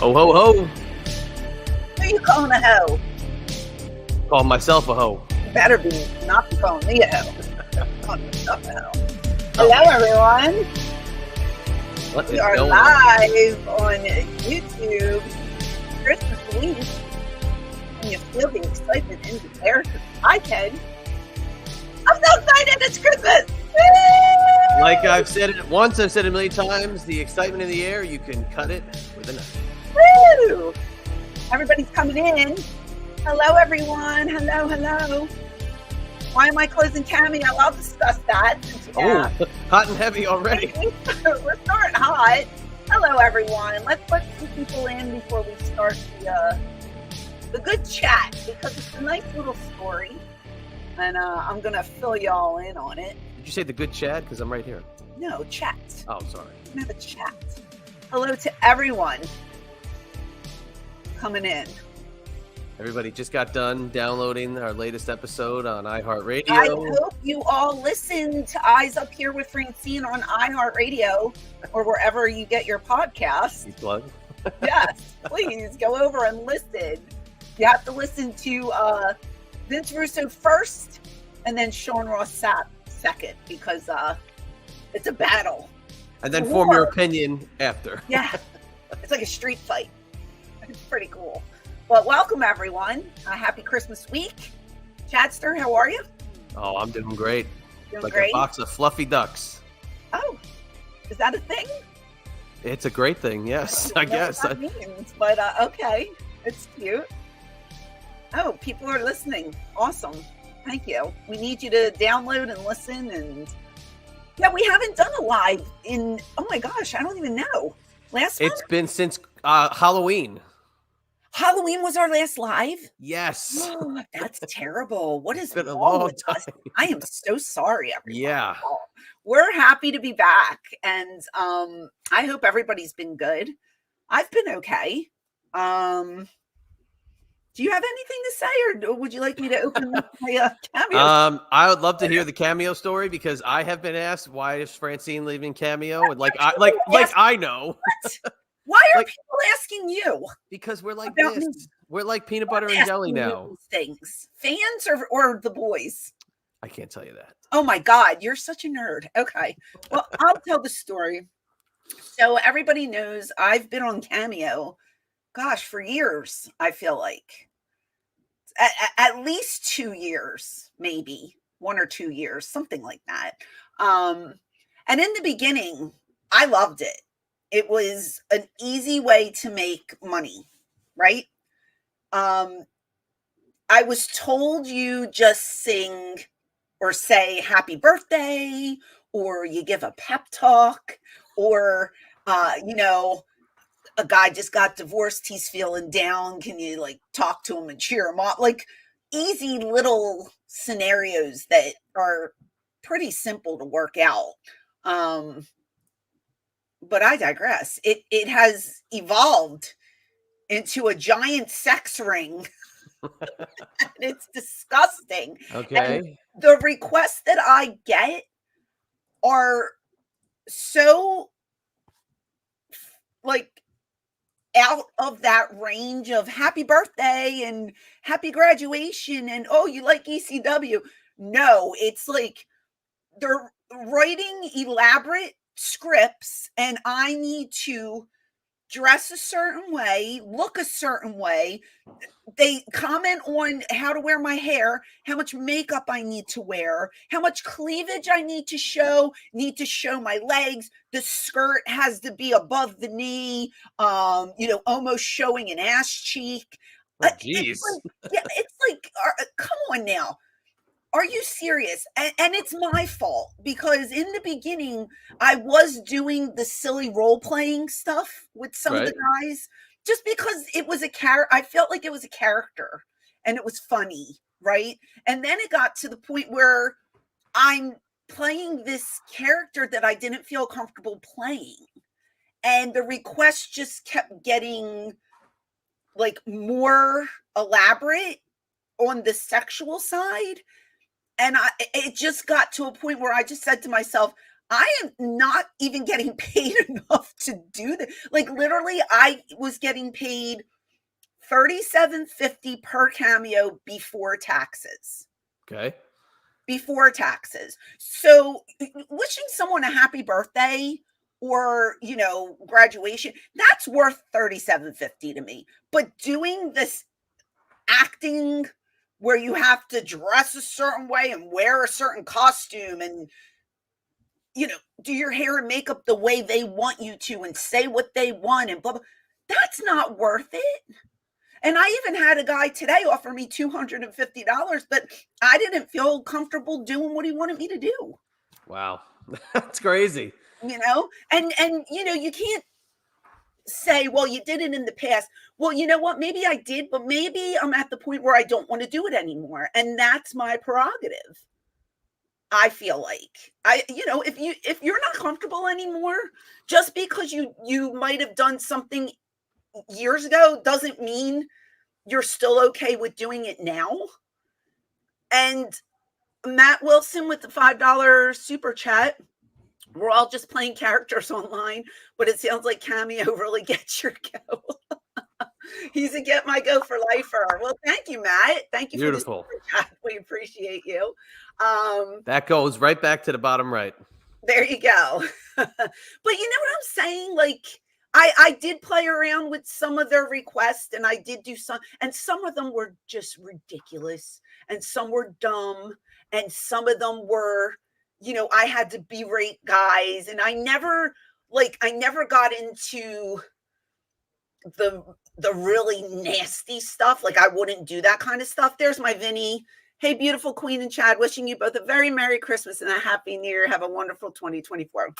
Ho, ho, ho. Who are you calling a hoe? Call myself a hoe. You better be not be calling me a hoe. Calling yourself a hoe. Hello, everyone. What We is are going live on YouTube Christmas week. And you feel the excitement in the air because I can. I'm so excited. It's Christmas. Woo! Like I've said it once, I've said it a million times, the excitement in the air, you can cut it with a knife. Woo! Everybody's coming in. Hello, everyone. Hello, hello. Why am I closing Cameo? I'll discuss that. Oh, hot and heavy already. We're starting hot. Hello, everyone. Let's put some people in before we start the good chat, because it's a nice little story, and I'm gonna fill y'all in on it. Did you say the good Chad? Because I'm right here. No, chat. Oh, sorry. I'm gonna have a chat. Hello to everyone coming in. Everybody just got done downloading our latest episode on iHeartRadio. I hope you all listen to Eyes Up Here with Francine on iHeartRadio or wherever you get your podcasts. You plug? Yes, please go over and listen. You have to listen to Vince Russo first and then Sean Ross Sapp second, because it's a battle. And then form your opinion after. Yeah, it's like a street fight. It's pretty cool. But welcome, everyone. Happy Christmas week. Chadster, how are you? Oh, I'm doing great. Doing like great? a box of fluffy ducks. Oh, is that a thing? It's a great thing, yes, I don't know guess. what that means, but okay. It's cute. Oh, people are listening. Awesome. Thank you. We need you to download and listen. And yeah, we haven't done a live in, oh my gosh, I don't even know. Last It's month? been since Halloween. Halloween was our last live? Yes. Oh, that's terrible. What is been a wrong long with us? I am so sorry, everyone. Yeah. We're happy to be back, and I hope everybody's been good. I've been okay. Do you have anything to say, or would you like me to open my Cameo? I would love to hear the Cameo story, because I have been asked, why is Francine leaving Cameo? And I know. What? Why are Like, people asking you? because we're like About this. me? We're like peanut butter and Asking jelly you now. these things, fans or the boys? I can't tell you that. Oh my God, you're such a nerd. Okay, well, I'll tell the story. So everybody knows I've been on Cameo, gosh, for years. I feel like at least 2 years, maybe 1 or 2 years, something like that. And in the beginning, I loved it. It was an easy way to make money, right? I was told you just sing or say happy birthday, or you give a pep talk, or, a guy just got divorced, he's feeling down. Can you like talk to him and cheer him up? Like easy little scenarios that are pretty simple to work out. But I digress. It has evolved into a giant sex ring. And it's disgusting. Okay. And the requests that I get are so like out of that range of happy birthday and happy graduation and oh, you like ECW. No, it's like they're writing elaborate scripts and I need to dress a certain way, look a certain way. They comment on how to wear my hair, how much makeup I need to wear, how much cleavage I need to show my legs. The skirt has to be above the knee, almost showing an ass cheek. Oh, geez. It's like, come on now. Are you serious? And it's my fault, because in the beginning, I was doing the silly role-playing stuff with some of the guys, just because it was a character. I felt like it was a character and it was funny, right? And then it got to the point where I'm playing this character that I didn't feel comfortable playing. And the requests just kept getting like more elaborate on the sexual side. And it just got to a point where I just said to myself, I am not even getting paid enough to do that. Like literally, I was getting paid $37.50 per Cameo before taxes. Okay. Before taxes. So wishing someone a happy birthday or, graduation, that's worth $37.50 to me. But doing this acting where you have to dress a certain way and wear a certain costume and do your hair and makeup the way they want you to and say what they want and blah, blah. That's not worth it. And I even had a guy today offer me $250, but I didn't feel comfortable doing what he wanted me to do. Wow. That's crazy. And you can't say, well, you did it in the past. Well, you know what? Maybe I did, but maybe I'm at the point where I don't want to do it anymore. And that's my prerogative. I feel like if you're not comfortable anymore, just because you might have done something years ago doesn't mean you're still okay with doing it now. And Matt Wilson with the $5 super chat. We're all just playing characters online, but it sounds like Cameo really gets your go. He's a get my go for lifer. Well, thank you, Matt. Thank you. Beautiful. For the super chat. We appreciate you. That goes right back to the bottom right. There you go. But you know what I'm saying? Like, I did play around with some of their requests and I did do some, and some of them were just ridiculous and some were dumb and some of them were, I had to berate guys and I never got into the really nasty stuff. Like I wouldn't do that kind of stuff. There's my Vinny. Hey, beautiful Queen and Chad, wishing you both a very Merry Christmas and a Happy New Year. Have a wonderful 2024.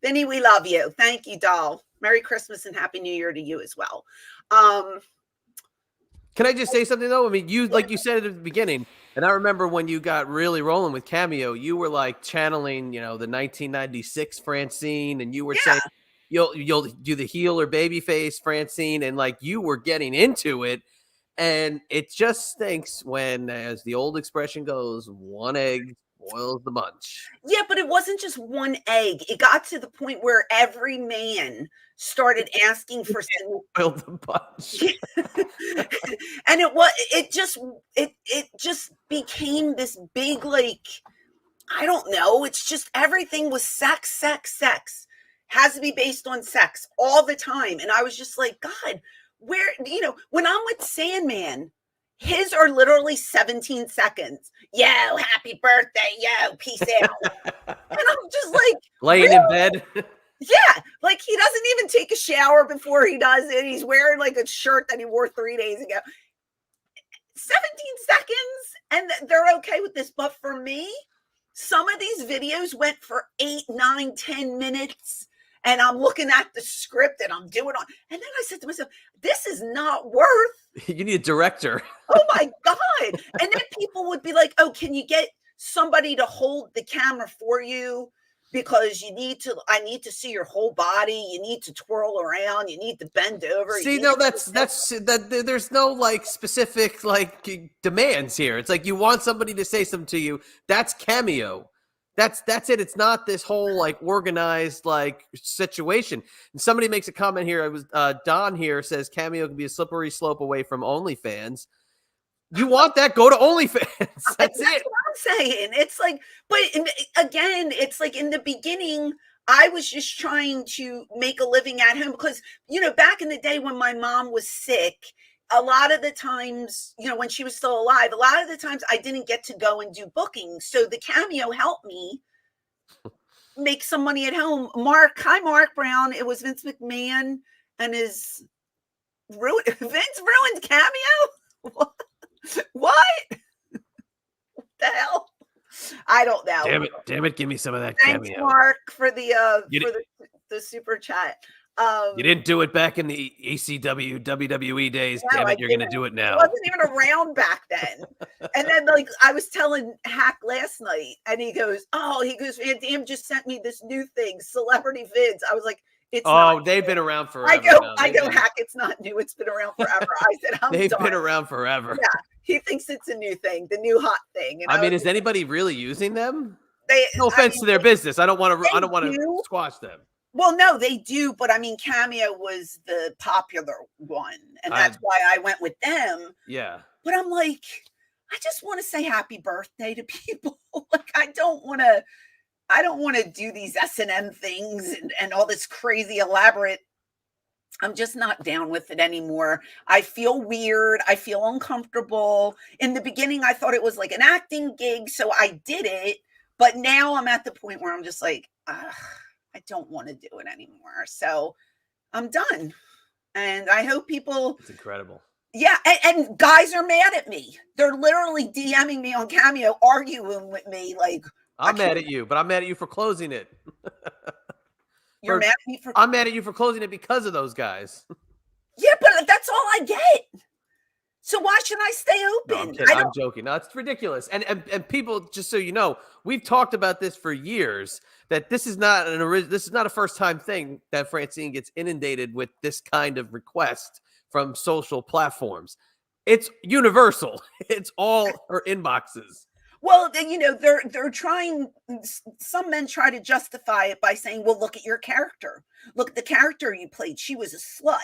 Vinny, we love you. Thank you, doll. Merry Christmas and Happy New Year to you as well. Can I just say something though? I mean, like you said at the beginning, and I remember when you got really rolling with Cameo, you were like channeling, the 1996 Francine, and you were saying you'll do the heel or baby face Francine, and like you were getting into it. And it just stinks when, as the old expression goes, one egg boils the bunch. Yeah, but it wasn't just one egg. It got to the point where every man started asking for boiled the bunch. And it just became this big, like, I don't know. It's just everything was sex, sex, sex. Has to be based on sex all the time. And I was just like, God, where, when I'm with Sandman, his are literally 17 seconds. Yo, happy birthday. Yo, peace out. And I'm just like, laying in bed. Yeah. Like he doesn't even take a shower before he does it. He's wearing like a shirt that he wore 3 days ago. 17 seconds. And they're okay with this. But for me, some of these videos went for 8, 9, 10 minutes. And I'm looking at the script and I'm doing on. And then I said to myself, this is not worth. You need a director. Oh my God. And then people would be like, oh, can you get somebody to hold the camera for you? Because I need to see your whole body. You need to twirl around. You need to bend over. See, no, there's no like specific like demands here. It's like you want somebody to say something to you. That's Cameo. That's it. It's not this whole like organized like situation. And somebody makes a comment here. It was Don here says Cameo can be a slippery slope away from OnlyFans. You want that? Go to OnlyFans. That's it. What I'm saying. It's like, but again, it's like in the beginning, I was just trying to make a living at home because, back in the day when my mom was sick, a lot of the times, when she was still alive, a lot of the times I didn't get to go and do bookings. So the Cameo helped me make some money at home. Hi, Mark Brown. It was Vince McMahon and Vince ruined Cameo? What the hell? I don't know. Damn it! Give me some of that Thanks, Cameo. Mark, for the super chat. You didn't do it back in the ECW WWE days. No, Damn it! You're gonna do it now. I wasn't even around back then. And then, like, I was telling Hack last night, and he goes, Van Dam just sent me this new thing, celebrity vids. I was like, they've been around forever. I go, Hack, it's not new. It's been around forever. I said, they've been around forever. Yeah, he thinks it's a new thing, the new hot thing. And I mean, is anybody really using them? No I offense mean, to their business. I don't want they to do. squash them. Well, no, they do, but I mean, Cameo was the popular one, and I that's why I went with them. yeah. But I'm like, I just want to say happy birthday to people. Like, I don't want to do these S&M things and all this crazy elaborate. I'm just not down with it anymore. I feel weird. I feel uncomfortable. In the beginning, I thought it was like an acting gig, so I did it. But now I'm at the point where I'm just like, ugh, I don't want to do it anymore. So I'm done. And I hope people, It's incredible. yeah, and guys are mad at me. They're literally DMing me on Cameo, arguing with me. Like, I I'm mad can't, at you, but I'm mad at you for closing it. you're mad at me for, I'm mad at you for closing it because of those guys. yeah, but that's all I get. So why should I stay No, I'm open? kidding. I I'm don't, joking. No, it's ridiculous. And people, just so you know, we've talked about this for years. That this is not this is not a first time thing that Francine gets inundated with this kind of request from social platforms. It's universal. It's all her inboxes. well, they're trying, some men try to justify it by saying, well, look at your character. Look at the character you played. She was a slut.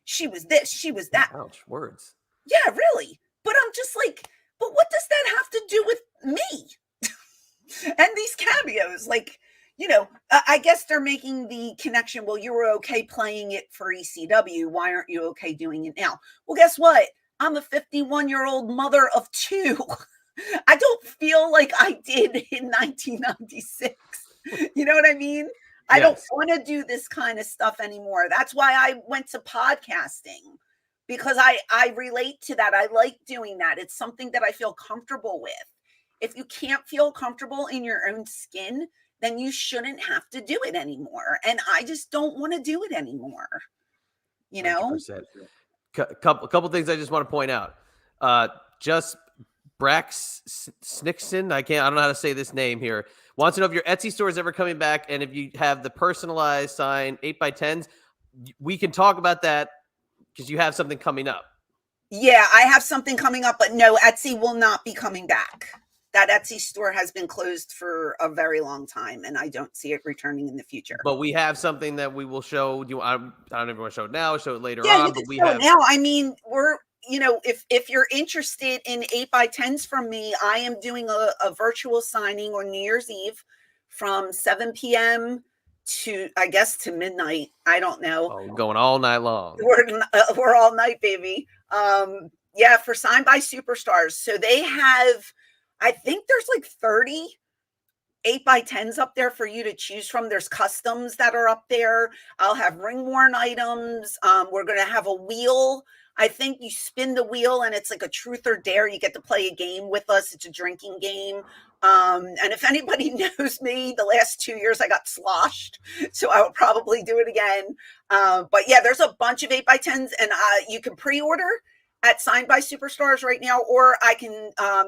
She was this, she was that. Ouch, words. Yeah, really. But I'm just like, but what does that have to do with me? And these cameos, like, I guess they're making the connection. Well, you were okay playing it for ECW. Why aren't you okay doing it now? Well, guess what? I'm a 51-year-old mother of two. I don't feel like I did in 1996. You know what I mean? I don't Yes. want to do this kind of stuff anymore. That's why I went to podcasting, because I relate to that. I like doing that. It's something that I feel comfortable with. If you can't feel comfortable in your own skin, then you shouldn't have to do it anymore. And I just don't want to do it anymore. 100%. Couple things I just want to point out. Just Brax Snickson, I don't know how to say this name here. Wants to know if your Etsy store is ever coming back, and if you have the personalized sign 8x10s. We can talk about that because you have something coming up. Yeah, I have something coming up, but no, Etsy will not be coming back. That Etsy store has been closed for a very long time, and I don't see it returning in the future. But we have something that we will show you. I don't even want to show it now. Show it later Yeah, on. you But can we show have it now. I mean, if you're interested in 8x10s from me, I am doing a virtual signing on New Year's Eve from 7 p.m. to, I guess, to midnight. I don't know. going all night long. We're all night, baby. Yeah, for Signed by Superstars. So they have, I think there's like 30 8x10s up there for you to choose from. There's customs that are up there. I'll have ring worn items. We're going to have a wheel. I think you spin the wheel and it's like a truth or dare. You get to play a game with us. It's a drinking game. And if anybody knows me, the last 2 years I got sloshed, so I will probably do it again. But yeah, there's a bunch of 8x10s, and you can pre-order at Signed by Superstars right now, or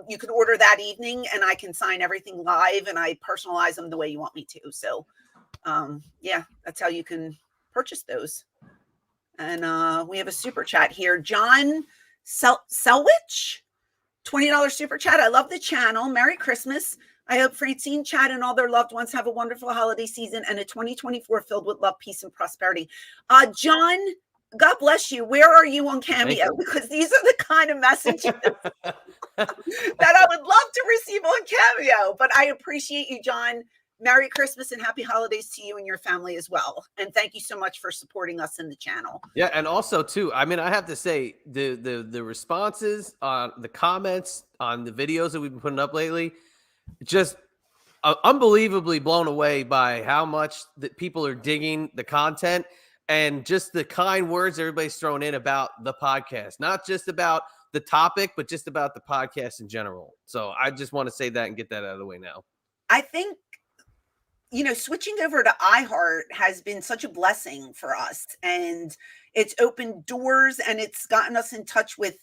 you can order that evening and I can sign everything live and I personalize them the way you want me to. So yeah, that's how you can purchase those. And we have a super chat here. John Selwich, $20 super chat. I love the channel. Merry Christmas. I hope Francine, Chad, and all their loved ones have a wonderful holiday season and a 2024 filled with love, peace, and prosperity. John, God bless you. Where are you on Cameo? Because these are the kind of messages that I would love to receive on Cameo. But I appreciate you, John. Merry Christmas and happy holidays to you and your family as well. And thank you so much for supporting us in the channel. Yeah, and also too, I mean, I have to say the responses on the comments on the videos that we've been putting up lately, just unbelievably blown away by how much that people are digging the content and just the kind words everybody's throwing in about the podcast, not just about the topic, but just about the podcast in general. So I just want to say that and get that out of the way now. I think, switching over to iHeart has been such a blessing for us, and it's opened doors and it's gotten us in touch with,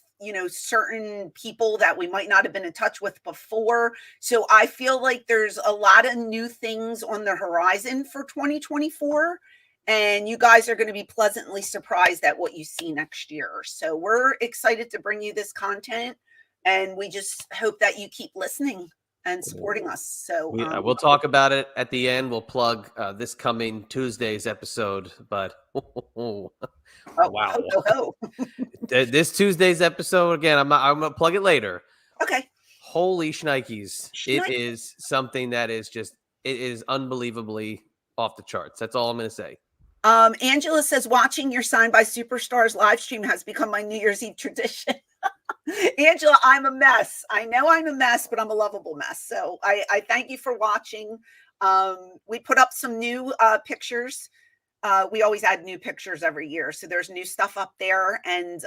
certain people that we might not have been in touch with before. So I feel like there's a lot of new things on the horizon for 2024. And you guys are going to be pleasantly surprised at what you see next year. So we're excited to bring you this content, and we just hope that you keep listening. and supporting us. So we'll talk about it at the end. We'll plug this coming Tuesday's episode. But wow, ho. This Tuesday's episode again. I'm gonna plug it later. Okay. Holy shnikes! It is something that is it is unbelievably off the charts. That's all I'm gonna say. Angela says watching your Signed by Superstars live stream has become my New Year's Eve tradition. Angela, I'm a mess. I know I'm a mess, but I'm a lovable mess. So I thank you for watching. We put up some new pictures. We always add new pictures every year. So there's new stuff up there. And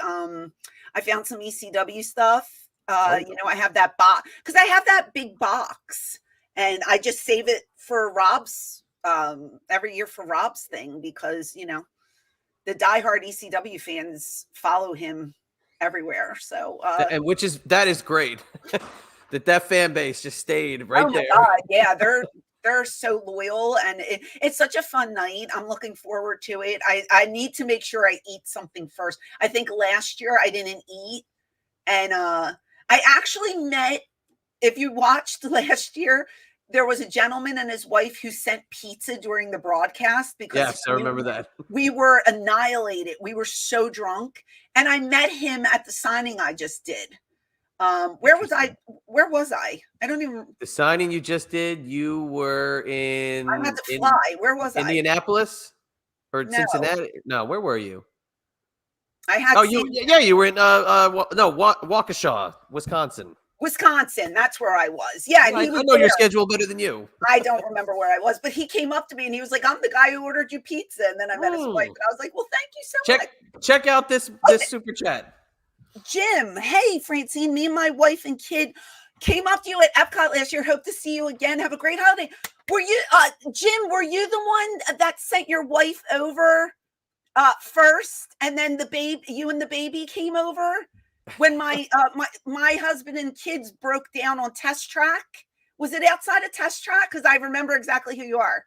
I found some ECW stuff. I have that box because I have that big box and I just save it for Rob's every year for Rob's thing because, the diehard ECW fans follow him everywhere. So, and that is great that fan base just stayed right there. God, yeah, they're so loyal and it's such a fun night. I'm looking forward to it. I need to make sure I eat something first. I think last year I didn't eat and I actually met, if you watched last year, there was a gentleman and his wife who sent pizza during the broadcast because yes, I remember that. We were annihilated. We were so drunk. And I met him at the signing I just did. Where was I? I don't even. The signing you just did, you were in. I had to fly. Where was I? Indianapolis or Cincinnati? No, where were you? I had. You were in Waukesha, Wisconsin. That's where I was. Yeah, and I know your schedule better than you. I don't remember where I was, but he came up to me and he was like, "I'm the guy who ordered you pizza." And then I met his wife, and I was like, "Well, thank you so much." Check out this super chat. Jim, hey Francine, me and my wife and kid came up to you at Epcot last year. Hope to see you again. Have a great holiday. Were you, Jim? Were you the one that sent your wife over first, and then you and the baby came over? When my husband and kids broke down on Test Track, was it outside of Test Track? Because I remember exactly who you are.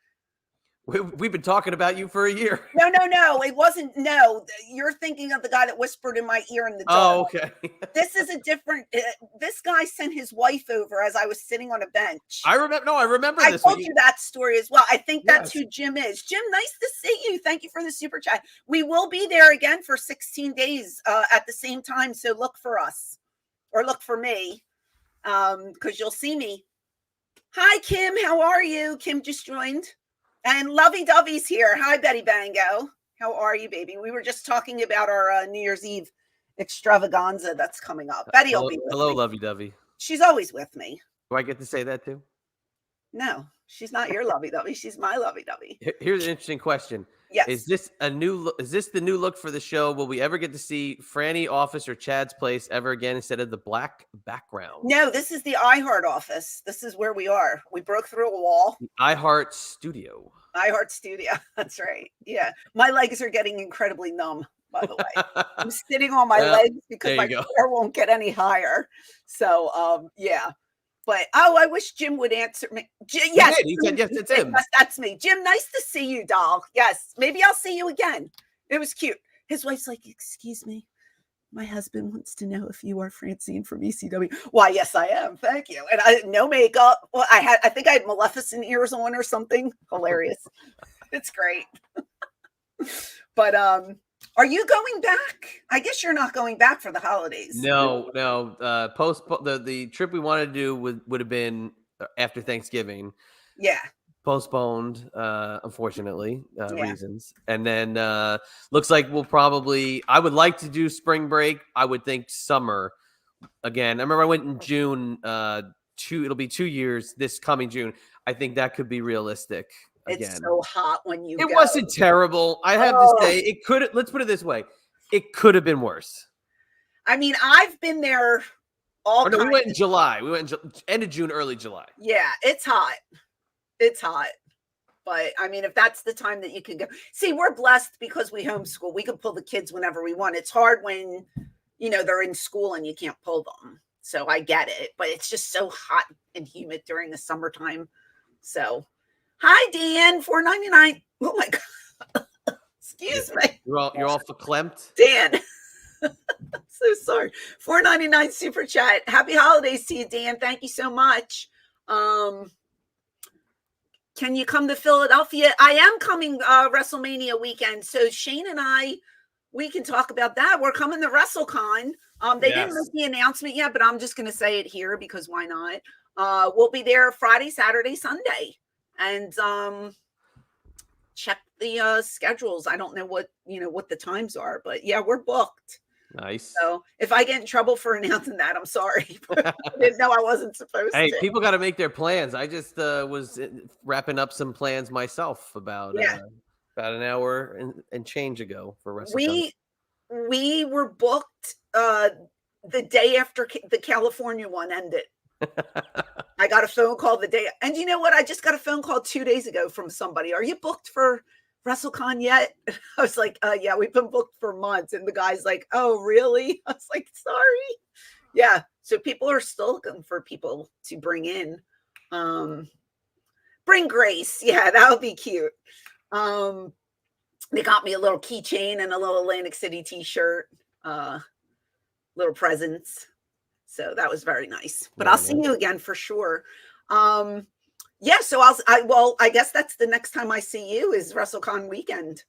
We've been talking about you for a year. No, it wasn't. No, you're thinking of the guy that whispered in my ear in the dark. Oh, okay. This is a different. This guy sent his wife over as I was sitting on a bench. I remember. No, I remember. I told you that story as well. I think that's who Jim is. Jim, nice to see you. Thank you for the super chat. We will be there again for 16 days at the same time. So look for us, or look for me, because you'll see me. Hi, Kim. How are you? Kim just joined. And Lovey Dovey's here. Hi, Betty Bango. How are you, baby? We were just talking about our New Year's Eve extravaganza that's coming up. Betty will be with me. Hello, Lovey Dovey. She's always with me. Do I get to say that too? No, she's not your Lovey Dovey. She's my Lovey Dovey. Here's an interesting question. Yes. Is this the new look for the show? Will we ever get to see Franny office or Chad's place ever again instead of the black background? No, this is the iHeart office. This is where we are. We broke through a wall. The iHeart Studio. iHeart Studio. That's right. Yeah. My legs are getting incredibly numb, by the way. I'm sitting on my legs because my chair won't get any higher. So, yeah. But, I wish Jim would answer me. Yes. He said, yes, it's him. Yes, that's me. Jim, nice to see you, doll. Yes. Maybe I'll see you again. It was cute. His wife's like, excuse me. My husband wants to know if you are Francine from ECW. Why, yes, I am. Thank you. And no makeup. Well, I think I had Maleficent ears on or something. Hilarious. It's great. But, are you going back? I guess you're not going back for the holidays. No. The trip we wanted to do would have been after Thanksgiving. Yeah. Postponed, unfortunately, reasons. And then looks like I would like to do spring break. I would think summer again. I remember I went in June. It'll be 2 years this coming June. I think that could be realistic. Again. It's so hot when you go. It wasn't terrible. I have to say it could. Let's put it this way. It could have been worse. I mean, I've been there we went in July. We went in end of June, early July. Yeah, it's hot. It's hot. But I mean, if that's the time that you can go. See, we're blessed because we homeschool. We can pull the kids whenever we want. It's hard when, they're in school and you can't pull them. So I get it. But it's just so hot and humid during the summertime. So hi, Dan, $4.99. Oh my God. Excuse me. You're all verklempt. Dan. So sorry. $4.99 super chat. Happy holidays to you, Dan. Thank you so much. Um, can you come to Philadelphia? I am coming WrestleMania weekend. So Shane and we can talk about that. We're coming to WrestleCon. They didn't make the announcement yet, but I'm just going to say it here because why not? We'll be there Friday, Saturday, Sunday, and check the schedules. I don't know what the times are, but yeah, we're booked. Nice. So if I get in trouble for announcing that, I'm sorry. I didn't know I wasn't supposed to. Hey, people got to make their plans. I just was wrapping up some plans myself about an hour and change ago for WrestleCon. We were booked the day after the California one ended. I got a phone call the day, and you know what? I just got a phone call 2 days ago from somebody. Are you booked for WrestleCon yet? I was like, yeah, we've been booked for months. And the guy's like, oh, really? I was like, sorry. Yeah. So people are still looking for people to bring in. Bring Grace. Yeah, that would be cute. They got me a little keychain and a little Atlantic City t-shirt, little presents. So that was very nice. But I'll see you again for sure. Yeah, so I guess that's the next time I see you is WrestleCon weekend.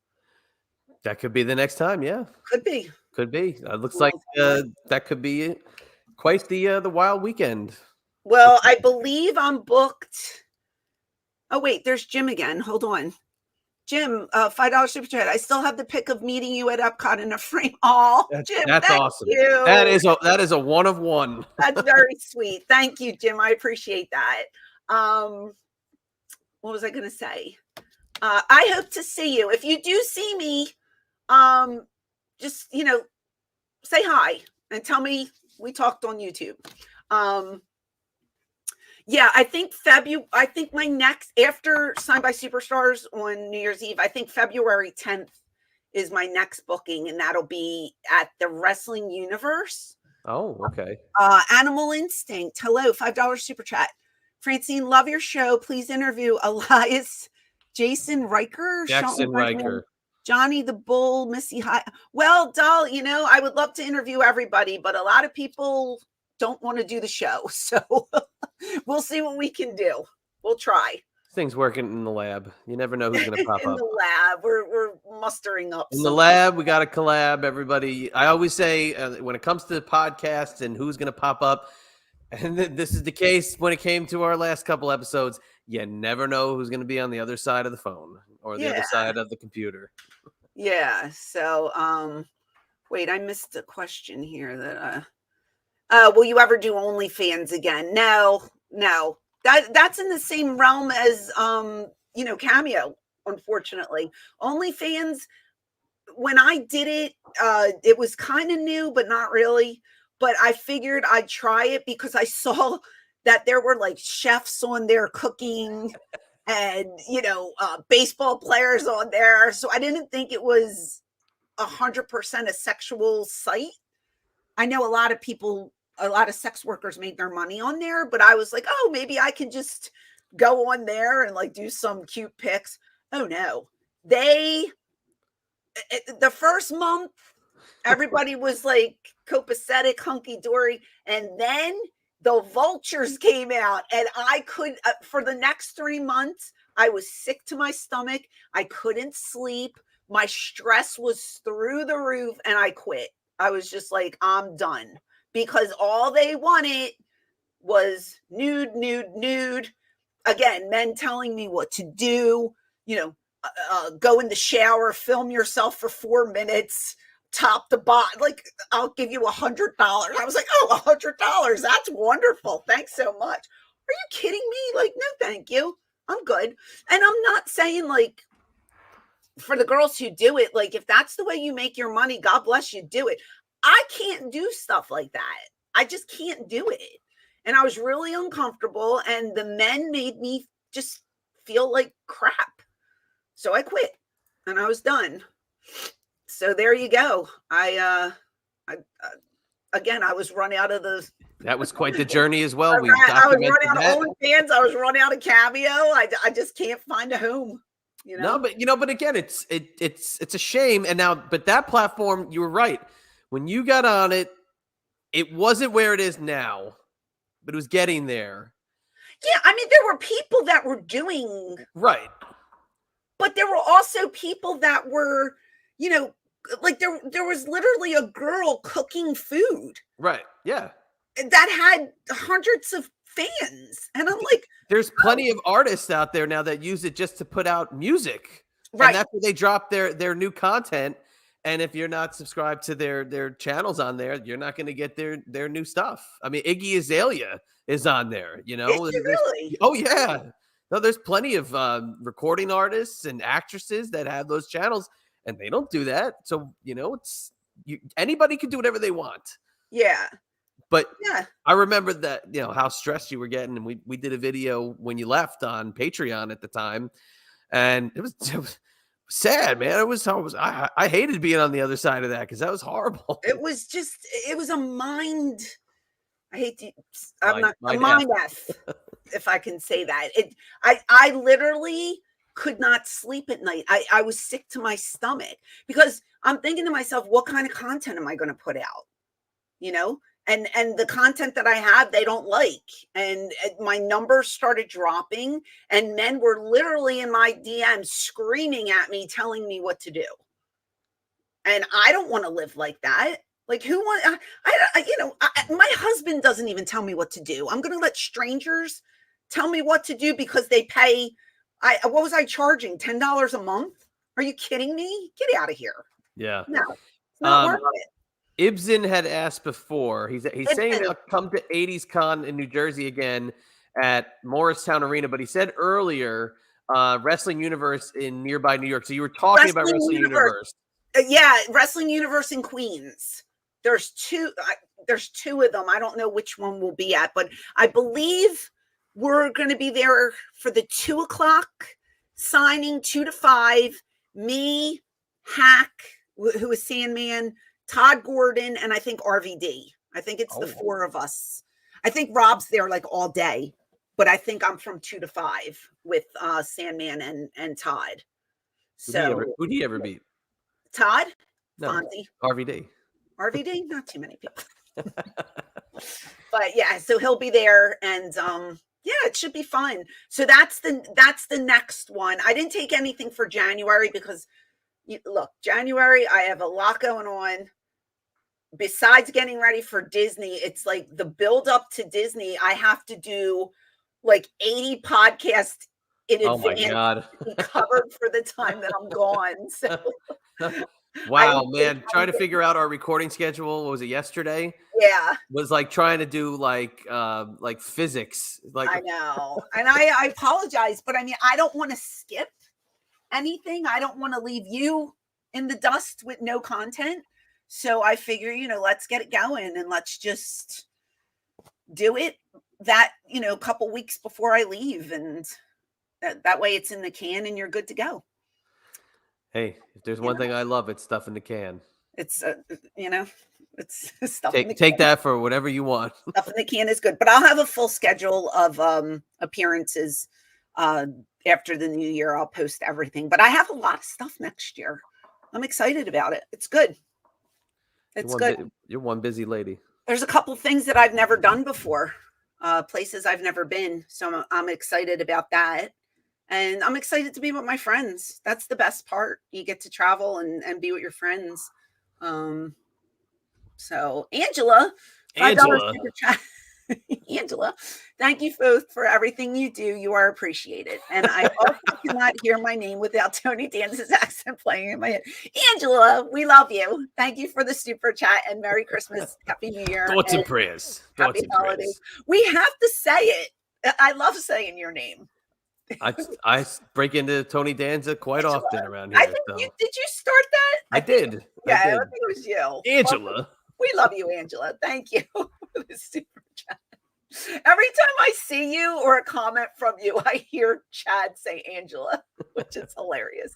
That could be the next time, yeah. Could be. It looks like that could be quite the wild weekend. Well, I believe I'm booked. Oh, wait, there's Jim again. Hold on. Jim, $5 super chat. I still have the pic of meeting you at Epcot in a frame. Oh, Jim, that's awesome. You. That is a one of one. That's very sweet. Thank you, Jim. I appreciate that. What was I going to say? I hope to see you. If you do see me, just say hi and tell me we talked on YouTube. Yeah, I think my next after Signed by Superstars on New Year's Eve, I think February 10th is my next booking, and that'll be at the Wrestling Universe. Oh, okay. Animal Instinct. Hello, $5 super chat. Francine, love your show. Please interview Elias, Jackson Riker, Johnny the Bull, Missy High. Well, doll, I would love to interview everybody, but a lot of people don't want to do the show. So we'll see what we can do. We'll try. Things working in the lab. You never know who's going to pop up. In the lab, we're mustering up. In the lab, we got a collab. Everybody, I always say when it comes to podcasts and who's going to pop up, and this is the case when it came to our last couple episodes, you never know who's going to be on the other side of the phone or the other side of the computer. Yeah. So, wait, I missed a question here that will you ever do OnlyFans again? No. That's in the same realm as Cameo, unfortunately. OnlyFans, when I did it, it was kind of new, but not really. But I figured I'd try it because I saw that there were like chefs on there cooking and baseball players on there. So I didn't think it was 100% a sexual site. I know a lot of sex workers make their money on there, but I was like, oh, maybe I can just go on there and like do some cute pics. Oh no, the first month, everybody was like copacetic, hunky dory. And then the vultures came out and I could, for the next 3 months, I was sick to my stomach. I couldn't sleep. My stress was through the roof and I quit. I was just like, I'm done. Because all they wanted was nude. Again, men telling me what to do, go in the shower, film yourself for 4 minutes, top to bottom, like, I'll give you $100. I was like, oh, $100. That's wonderful. Thanks so much. Are you kidding me? Like, no, thank you. I'm good. And I'm not saying like, for the girls who do it, like, if that's the way you make your money, God bless you, do it. I can't do stuff like that. I just can't do it. And I was really uncomfortable. And the men made me just feel like crap. So I quit and I was done. So there you go. I was run out of the. That was quite the journey as well. I was running out of OnlyFans. I was running out of Cameo. I just can't find a home. No, but again, it's a shame. And now, but that platform, you were right. When you got on it, it wasn't where it is now, but it was getting there. Yeah, I mean, there were people that were doing, Right. but there were also people that were, you know, like there was literally a girl cooking food Right. Yeah. that had hundreds of fans. And I'm like, There's oh, plenty of artists out there now that use it just to put out music, and right. that's where they drop their new content. And if you're not subscribed to their channels on there, you're not going to get their new stuff. I mean, Iggy Azalea is on there. You Is know, she really? oh yeah, no, there's plenty of recording artists and actresses that have those channels, and they don't do that. So it's anybody can do whatever they want. Yeah. But Yeah. I remember that, how stressed you were getting. And we did a video when you left on Patreon at the time. And it was sad, man. I hated being on the other side of that because that was horrible. It was a mind. I hate to, I'm Mind- not a mind mind F, if I can say that. I literally could not sleep at night. I was sick to my stomach because I'm thinking to myself, what kind of content am I going to put out? And the content that I have, they don't like. And my numbers started dropping, and men were literally in my DMs screaming at me, telling me what to do. And I don't want to live like that. Like, who want? My husband doesn't even tell me what to do. I'm going to let strangers tell me what to do because they pay. What was I charging? $10 a month? Are you kidding me? Get out of here. Yeah. No, it's not worth it. Ibsen had asked before. He's saying they'll come to 80s Con in New Jersey again at Morristown Arena, but he said earlier Wrestling Universe in nearby New York. So you were talking about Wrestling Universe. Yeah, Wrestling Universe in Queens. There's two of them. I don't know which one we'll be at, but I believe we're going to be there for the 2:00 signing, 2 to 5. Me, Hack, who is Sandman, Todd Gordon, and I think RVD. I think it's the 4 of us. I think Rob's there like all day, but I think I'm from 2 to 5 with Sandman and Todd. So who'd he ever beat? Todd? No, Fonzie. RVD. RVD? Not too many people. But yeah, so he'll be there, and yeah, it should be fun. So that's the next one. I didn't take anything for January because look, January, I have a lot going on. Besides getting ready for Disney, it's like the build up to Disney. I have to do like 80 podcasts in advance to be covered for the time that I'm gone. So wow, man. Trying to figure out our recording schedule. What was it, yesterday? Yeah. Was like trying to do like physics. Like I know. And I apologize, but I mean, I don't want to skip anything. I don't want to leave you in the dust with no content. So I figure, let's get it going and let's just do it that, a couple weeks before I leave. And that way it's in the can and you're good to go. Hey, if there's one thing I love, it's stuff in the can. It's, it's stuff. Take that for whatever you want. Stuff in the can is good, but I'll have a full schedule of appearances after the new year. I'll post everything, but I have a lot of stuff next year. I'm excited about it. It's good. It's good. You're one busy lady. There's a couple things that I've never done before, places I've never been. So I'm excited about that. And I'm excited to be with my friends. That's the best part. You get to travel and be with your friends. So Angela, $5 super chat. Angela, thank you both for everything you do. You are appreciated. And I also cannot hear my name without Tony Danza's accent playing in my head. Angela, we love you. Thank you for the super chat and Merry Christmas. Happy New Year. Thoughts and prayers. Happy holidays. We have to say it. I love saying your name. I break into Tony Danza quite often around here. I think did you start that? I did. Yeah, I think it was you. Angela. We love you, Angela. Thank you for the super chat. Every time I see you or a comment from you, I hear Chad say Angela, which is hilarious.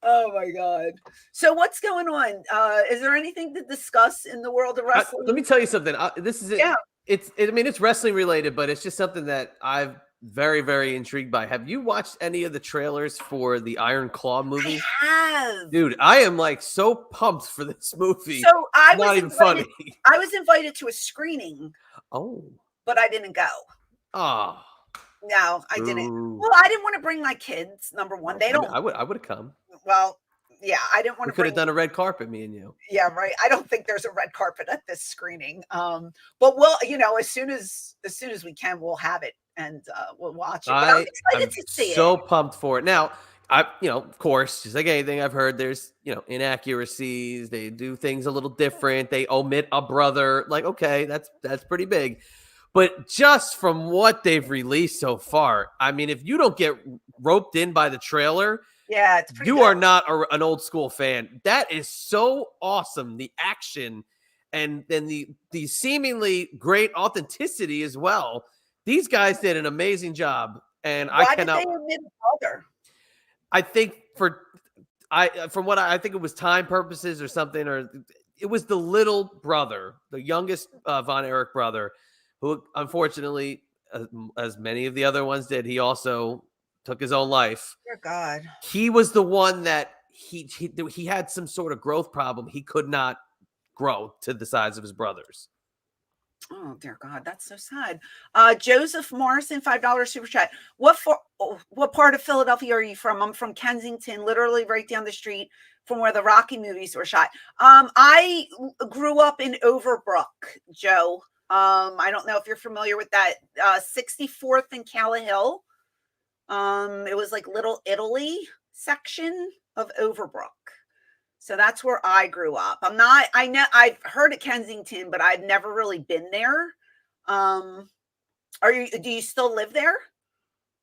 Oh my God. So what's going on? Is there anything to discuss in the world of wrestling? Let me tell you something. This is it. Yeah. It's wrestling related, but it's just something that I've very, very intrigued by. Have you watched any of the trailers for the Iron Claw movie? I have. Dude, I am like so pumped for this movie. So I was invited to a screening. Oh. But I didn't go. Oh. No, I didn't. Ooh. Well, I didn't want to bring my kids. Number one, Well, they I mean, don't. I would have come. Well, yeah, I didn't want We to could have bring. done a red carpet, me and you. Yeah, right. I don't think there's a red carpet at this screening. But we'll, as soon as we can, we'll have it and we'll watch it. But I'm I'm excited to see it. so pumped for it. Now, of course, just like anything I've heard, there's, inaccuracies. They do things a little different. They omit a brother. Like, okay, that's pretty big. But just from what they've released so far, I mean, if you don't get roped in by the trailer, Yeah, it's pretty you good. are not an old school fan. That is so awesome. The action and then the seemingly great authenticity as well. These guys did an amazing job, and I Why did they cannot. omit brother? I think from what I think it was time purposes or something, or it was the little brother, the youngest Von Erich brother, who unfortunately, as many of the other ones did, he also took his own life. Dear God. He was the one that he had some sort of growth problem. He could not grow to the size of his brothers. Oh dear God, that's so sad. Joseph Morrison, $5 super chat. What part of Philadelphia are you from? I'm from Kensington, literally right down the street from where the Rocky movies were shot. I grew up in Overbrook, Joe. I don't know if you're familiar with that. 64th and Calla. It was like Little Italy section of Overbrook. So that's where I grew up. I know I've heard of Kensington, but I've never really been there. Do you still live there?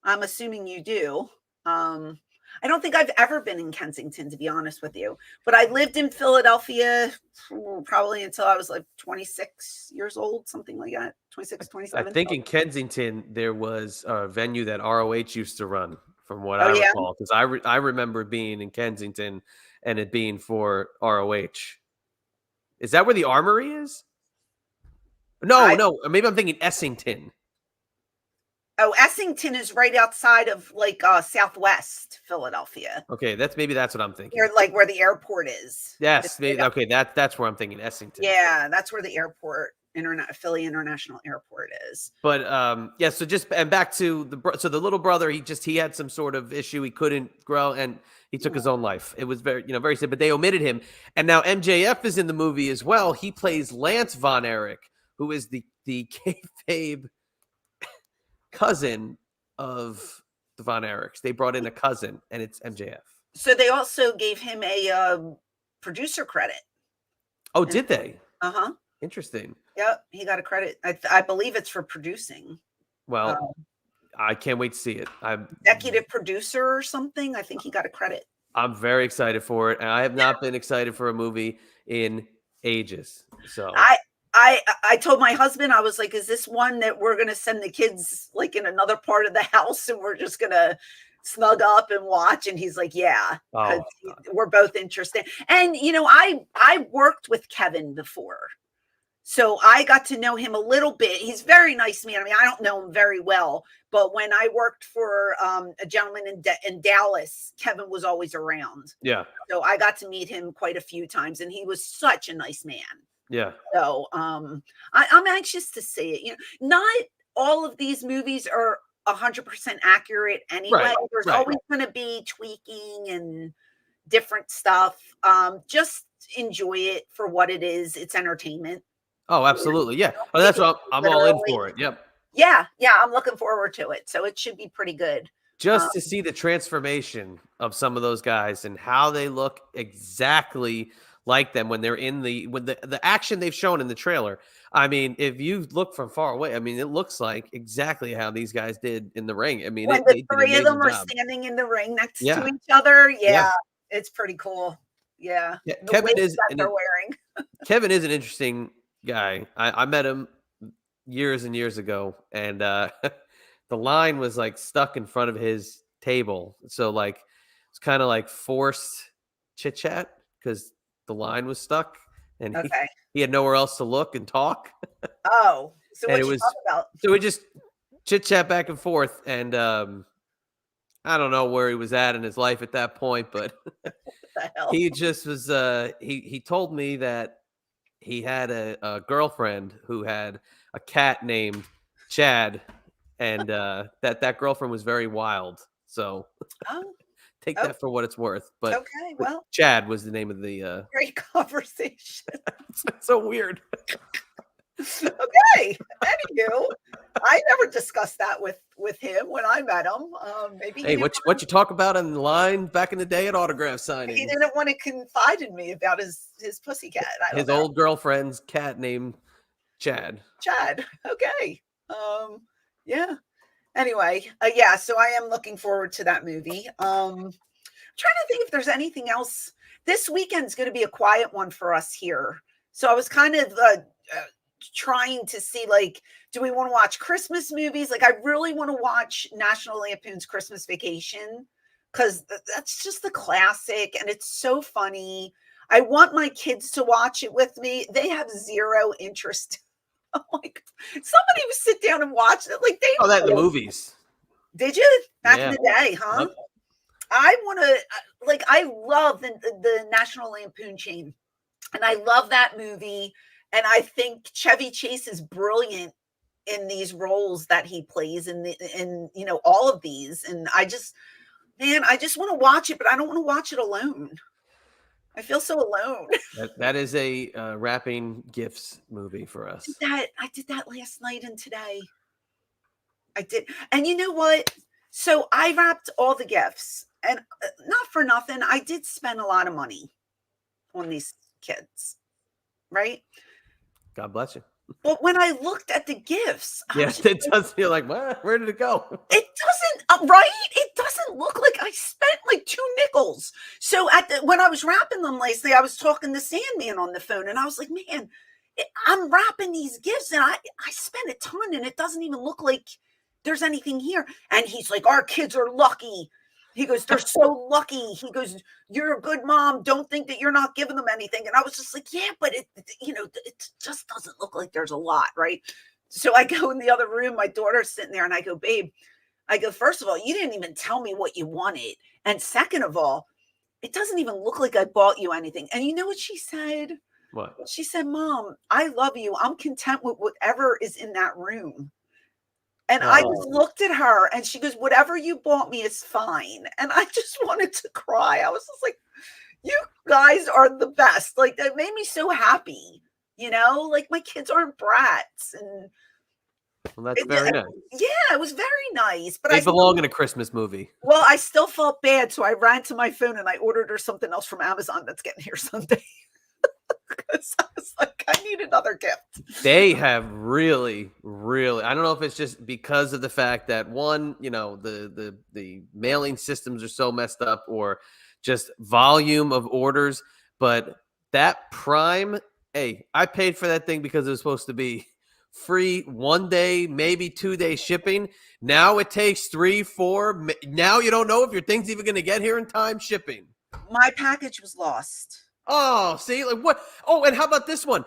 I'm assuming you do. I don't think I've ever been in Kensington, to be honest with you, but I lived in Philadelphia probably until I was like 26 years old, something like that. 26, 27. I think in Kensington there was a venue that ROH used to run, from what Oh, I yeah? recall, because I remember being in Kensington and it being for ROH. Is that where the Armory is? No, maybe I'm thinking Essington. Oh, Essington is right outside of like Southwest Philadelphia. Okay, that's what I'm thinking. Where the airport is. Yes, maybe, okay, that's where I'm thinking, Essington. Yeah, that's where the airport, Philly International Airport is. But yeah, so back to the little brother, he had some sort of issue. He couldn't grow and he took his own life. It was very sad, but they omitted him. And now MJF is in the movie as well. He plays Lance Von Erich, who is the kayfabe cousin of the Von Erichs. They brought in a cousin, and it's MJF. So they also gave him a producer credit. Oh, did they? Uh-huh. Interesting. Yep, he got a credit. I believe it's for producing. Well, I can't wait to see it. Executive producer or something. I think he got a credit. I'm very excited for it, and I have not been excited for a movie in ages. So I told my husband, I was like, is this one that we're going to send the kids like in another part of the house and we're just going to snug up and watch? And he's like, yeah, we're both interested. And, I worked with Kevin before. So I got to know him a little bit. He's a very nice man. I mean, I don't know him very well, but when I worked for a gentleman in Dallas, Kevin was always around. Yeah. So I got to meet him quite a few times, and he was such a nice man. Yeah. So I'm anxious to see it. Not all of these movies are 100% accurate anyway. Right, There's always going to be tweaking and different stuff. Just enjoy it for what it is. It's entertainment. Oh, absolutely. Yeah. Oh, that's what I'm all in for it. Yep. Yeah. I'm looking forward to it. So it should be pretty good. Just to see the transformation of some of those guys and how they look exactly like them when they're in the action they've shown in the trailer. I mean, if you look from far away, I mean, it looks like exactly how these guys did in the ring. I mean, when the three of them are standing in the ring next to each other. Yeah. It's pretty cool. Yeah. Kevin is they're wearing. Kevin is an interesting guy. I met him years and years ago, and the line was like stuck in front of his table. So like it's kind of like forced chit chat because the line was stuck and he had nowhere else to look and talk. Oh, so what you talk about? So we just chit chat back and forth, and I don't know where he was at in his life at that point, but he just was. He told me that he had a girlfriend who had a cat named Chad, and that girlfriend was very wild. So Oh, take oh, that for what it's worth. But okay. Well, Chad was the name of the. great conversation. It's so weird. Okay. Anywho, I never discussed that with him when I met him. Maybe Hey, what you talk about in the line back in the day at autograph he signing? didn't want to confide in me about his pussycat. I don't His know. old girlfriend's cat named Chad. Chad. Okay. Yeah. Anyway, yeah, so I am looking forward to that movie. Trying to think if there's anything else. This weekend's going to be a quiet one for us here. So I was kind of trying to see, like, do we want to watch Christmas movies? Like, I really want to watch National Lampoon's Christmas Vacation because that's just the classic and it's so funny. I want my kids to watch it with me. They have zero interest. I'm like, somebody would sit down and watch it. Like, Oh, that in the would. movies. Did you back in Yeah. the day, huh? Yep. I want to, like, I love the National Lampoon chain, and I love that movie. And I think Chevy Chase is brilliant in these roles that he plays in all of these. And I just want to watch it, but I don't want to watch it alone. I feel so alone. That is a wrapping gifts movie for us. I did that last night and today. I did. And you know what? So I wrapped all the gifts, and not for nothing, I did spend a lot of money on these kids, right? God bless you. But when I looked at the gifts, Yes, it does feel like, what? Where did it go? It doesn't, right? It doesn't look like I spent like 2 nickels. So when I was wrapping them last night, I was talking to Sandman on the phone, and I was like, man, I'm wrapping these gifts, and I spent a ton, and it doesn't even look like there's anything here. And he's like, our kids are lucky. He goes, they're so lucky. He goes, you're a good mom. Don't think that you're not giving them anything. And I was just like, yeah, but it just doesn't look like there's a lot, right? So I go in the other room, my daughter's sitting there, and I go, babe, I go, first of all, you didn't even tell me what you wanted. And second of all, it doesn't even look like I bought you anything. And you know what she said? What? She said, Mom, I love you. I'm content with whatever is in that room. And I just looked at her, and she goes, whatever you bought me is fine. And I just wanted to cry. I was just like, you guys are the best. Like, that made me so happy. Like, my kids aren't brats. And well, that's very nice. Yeah, it was very nice. But they belong in a Christmas movie. Well, I still felt bad. So I ran to my phone and I ordered her something else from Amazon that's getting here Sunday. Because I was like, I need another gift. They have really, really, I don't know if it's just because of the fact that one, the mailing systems are so messed up, or just volume of orders. But that Prime, hey, I paid for that thing because it was supposed to be free 1 day, maybe 2 day shipping. Now it takes 3, 4. Now you don't know if your thing's even going to get here in time shipping. My package was lost. Oh, see, like what? Oh, and how about this one?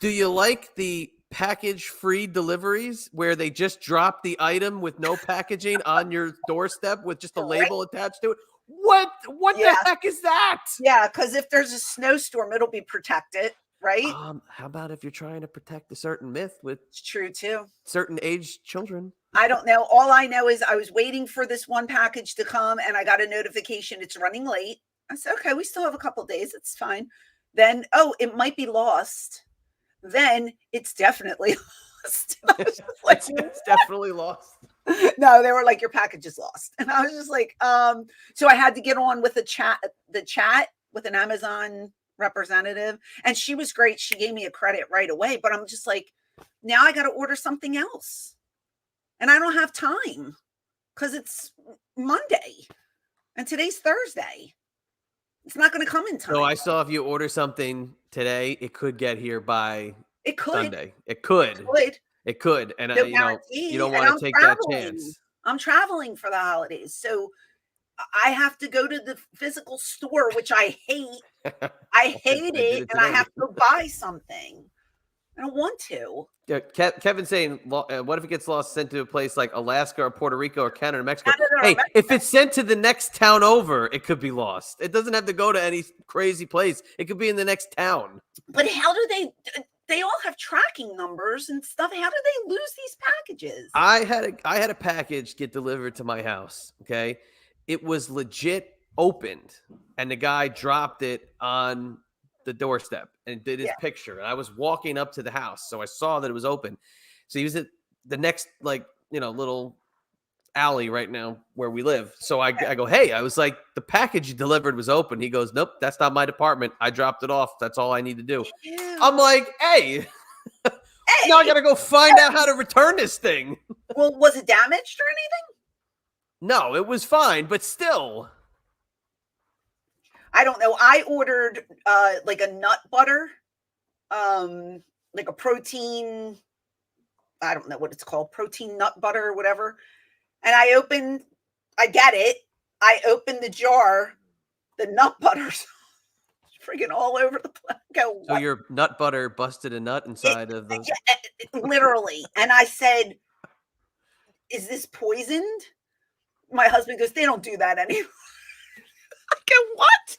Do you like the package-free deliveries where they just drop the item with no packaging on your doorstep with just a label attached to it? What the heck is that? Yeah, because if there's a snowstorm, it'll be protected, right? How about if you're trying to protect a certain myth with It's true too. certain aged children? I don't know. All I know is I was waiting for this one package to come, and I got a notification it's running late. I said, okay, we still have a couple days. It's fine. Then, it might be lost. Then it's definitely lost. I was just like, it's definitely lost. No, they were like, your package is lost. And I was just like, so I had to get on with the chat with an Amazon representative. And she was great. She gave me a credit right away. But I'm just like, now I got to order something else. And I don't have time because it's Monday and today's Thursday. It's not going to come in time. So I saw if you order something today, it could get here by Sunday. It could. It could. And you don't want to take that chance. I'm traveling for the holidays. So I have to go to the physical store, which I hate. I hate it. And I have to go buy something. I don't want to. Yeah, Kevin's saying, what if it gets lost, sent to a place like Alaska or Puerto Rico or Canada or Mexico? Mexico. If it's sent to the next town over, it could be lost. It doesn't have to go to any crazy place. It could be in the next town. But how do they they all have tracking numbers and stuff. How did they lose these packages? I had a package get delivered to my house. Okay, it was legit opened, and the guy dropped it on the doorstep and did his Yeah. picture. And I was walking up to the house, so I saw that it was open. So he was at the next, like, little alley right now where we live. So I go, hey, I was like, the package you delivered was open. He goes, nope, that's not my department. I dropped it off. That's all I need to do. Ew. I'm like, hey. Hey, Now I gotta go find out how to return this thing. well, was it damaged or anything? No, it was fine, but still. I don't know. I ordered like a nut butter, like a protein, I don't know what it's called, protein nut butter or whatever. And I get it. I opened the jar, the nut butter's freaking all over the place. Go, So your nut butter busted a nut inside of the. literally. And I said, is this poisoned? My husband goes, they don't do that anymore. I go, what?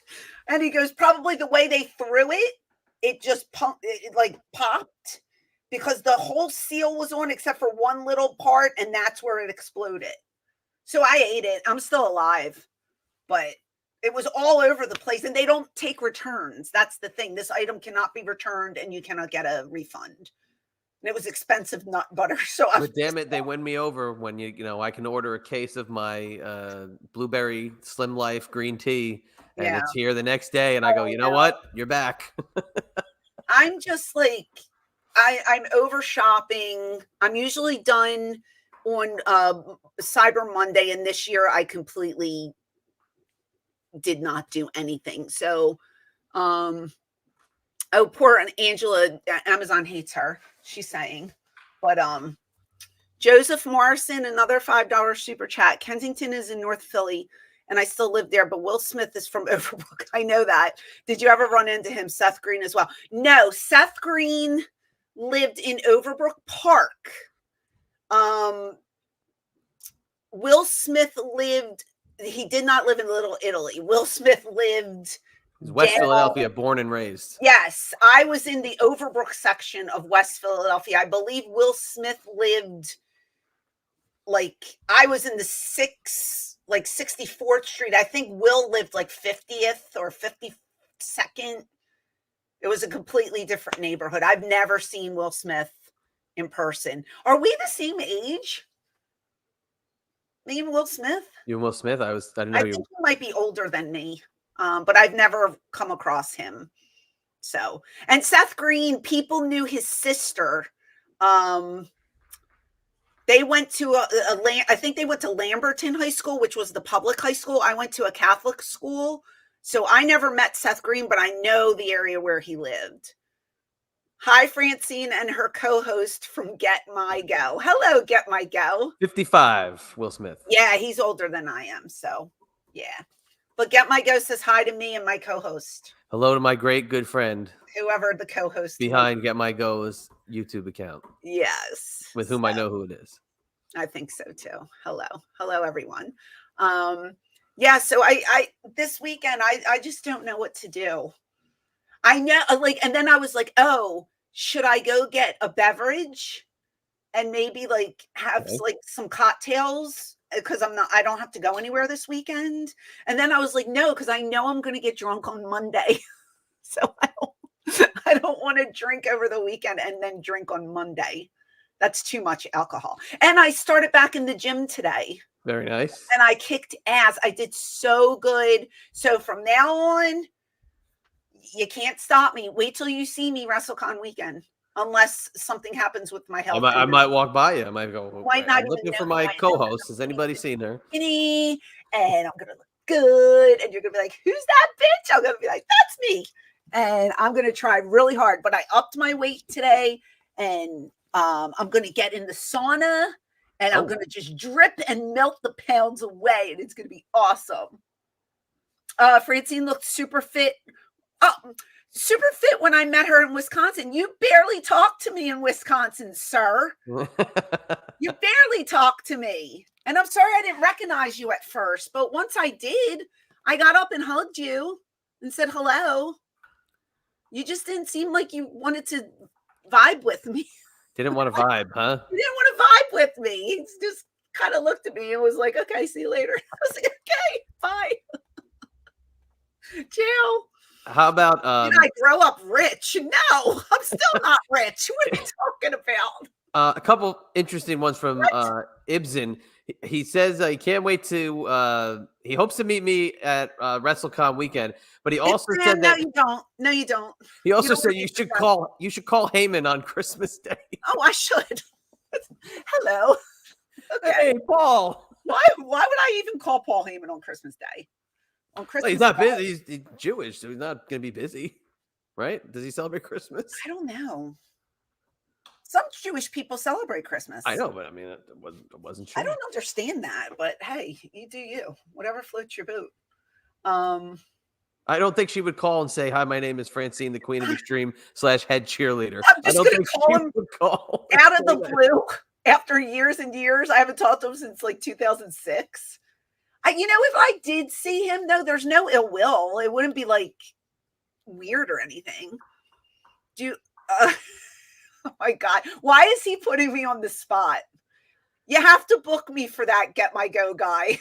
And he goes, probably the way they threw it, it just pumped, it like popped because the whole seal was on except for one little part, and that's where it exploded. So I ate it. I'm still alive, but it was all over the place, and they don't take returns. That's the thing. This item cannot be returned, and you cannot get a refund. And it was expensive nut butter. So But damn it, they win me over when I can order a case of my blueberry Slim Life green tea, and it's here the next day, and I go, you know what? You're back. I'm just like, I'm over shopping. I'm usually done on Cyber Monday, and this year I completely did not do anything. So, oh, poor Angela, Amazon hates her. She's saying, but Joseph Morrison, another $5 super chat. Kensington is in North Philly, and I still live there, but Will Smith is from Overbrook. I know that. Did you ever run into him? Seth Green as well? No, Seth Green lived in Overbrook Park. Will Smith he did not live in Little Italy. Will Smith lived West Philadelphia, born and raised. Yes, I was in the Overbrook section of West Philadelphia. I believe Will Smith lived, like, I was in the 64th Street. I think Will lived like 50th or 52nd. It was a completely different neighborhood. I've never seen Will Smith in person. Are we the same age? Me and Will Smith? You and Will Smith? I didn't know I think he might be older than me. But I've never come across him. So, and Seth Green, people knew his sister. They went to I think they went to Lamberton High School, which was the public high school. I went to a Catholic school. So I never met Seth Green, but I know the area where he lived. Hi, Francine and her co-host from Get My Go. Hello, Get My Go. 55, Will Smith. Yeah, he's older than I am. So, yeah. But Get My Go says hi to me and my co-host. Hello to my great good friend. Whoever the co-host behind Get My Go's YouTube account. Yes. With whom I know who it is. I think so too. Hello. Hello, everyone. Yeah, so I this weekend, I just don't know what to do. I know, and then I was like, oh, should I go get a beverage and maybe have some cocktails? Because I don't have to go anywhere this weekend. And then I was like, no, because I know I'm going to get drunk on Monday. So I don't want to drink over the weekend and then drink on Monday. That's too much alcohol. And I started back in the gym today. Very nice. And I kicked ass. I did so good. So from now on, you can't stop me. Wait till you see me WrestleCon weekend. Unless something happens with my health. I might walk by you. I might go. I'm looking for my co-host. Has anybody seen her? And I'm going to look good. And you're going to be like, who's that bitch? I'm going to be like, that's me. And I'm going to try really hard. But I upped my weight today. And I'm going to get in the sauna. And I'm going to just drip and melt the pounds away. And it's going to be awesome. Francine looked super fit. Oh, super fit when I met her in Wisconsin. You barely talked to me in Wisconsin, sir. You barely talked to me. And I'm sorry I didn't recognize you at first. But once I did, I got up and hugged you and said hello. You just didn't seem like you wanted to vibe with me. Didn't want to vibe, huh? He didn't want to vibe with me. He just kind of looked at me and was like, okay, see you later. I was like, okay, bye. Ciao. How about Did I grow up rich? No, I'm still not rich. What are you talking about? a couple interesting ones from Ibsen. He says he can't wait to. He hopes to meet me at WrestleCon weekend, but he also said no, that you don't. No, you don't. he also You don't said you should call Heyman on Christmas Day. Oh, I should. Hello. Okay. Hey, Paul. Why would I even call Paul Heyman on Christmas Day? On Christmas Well, he's not Day? busy. He's Jewish, so he's not going to be busy, right? Does he celebrate Christmas? I don't know. Some Jewish people celebrate Christmas. I know, but I mean, it wasn't sure. I don't understand that, but hey, you do you. Whatever floats your boat. I don't think she would call and say, "Hi, my name is Francine, the Queen of Extreme / head cheerleader." I'm just going to to call him out of the blue after years and years. I haven't talked to him since like 2006. If I did see him, though, there's no ill will. It wouldn't be like weird or anything. Oh my God. Why is he putting me on the spot? You have to book me for that Get My Go guy.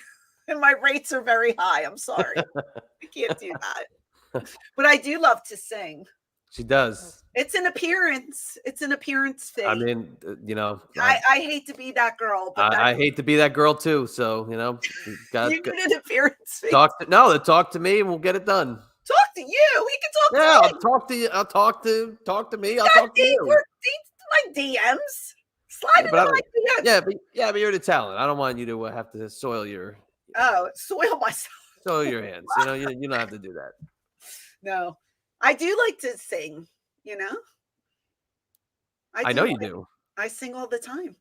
And my rates are very high. I'm sorry. I can't do that. But I do love to sing. She does. It's an appearance. It's an appearance thing. I mean, I hate to be that girl, but I hate to be that girl too. So, you need an appearance fee. Talk to me and we'll get it done. Talk to you. He can talk to me. I'll talk to you. I'll talk to me. I'll talk to you. My DMs. Slide into my DMs. Yeah, but you're the talent. I don't want you to have to soil your myself. Soil your hands. You don't have to do that. No. I do like to sing, I know you do. I sing all the time.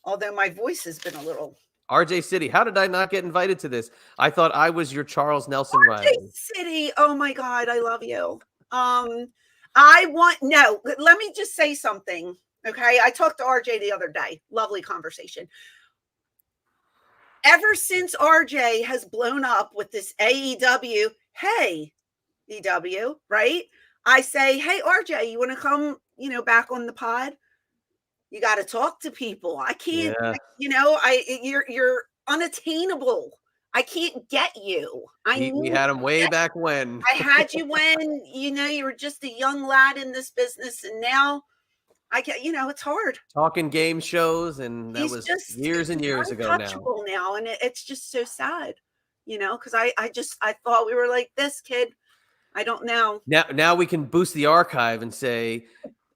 Although my voice has been a little. RJ City, how did I not get invited to this? I thought I was your Charles Nelson rival. RJ City, oh my God, I love you. Let me just say something. Okay. I talked to RJ the other day. Lovely conversation. Ever since RJ has blown up with this AEW, hey, EW, right? I say, hey, RJ, you want to come, back on the pod? You got to talk to people. I can't, you're unattainable. I can't get you. We had him way back when. I had you when, you were just a young lad in this business. And now I get, it's hard. Talking game shows. And that was just years and years ago now. And it's just so sad, because I thought we were like this, kid. I don't know. Now we can boost the archive and say,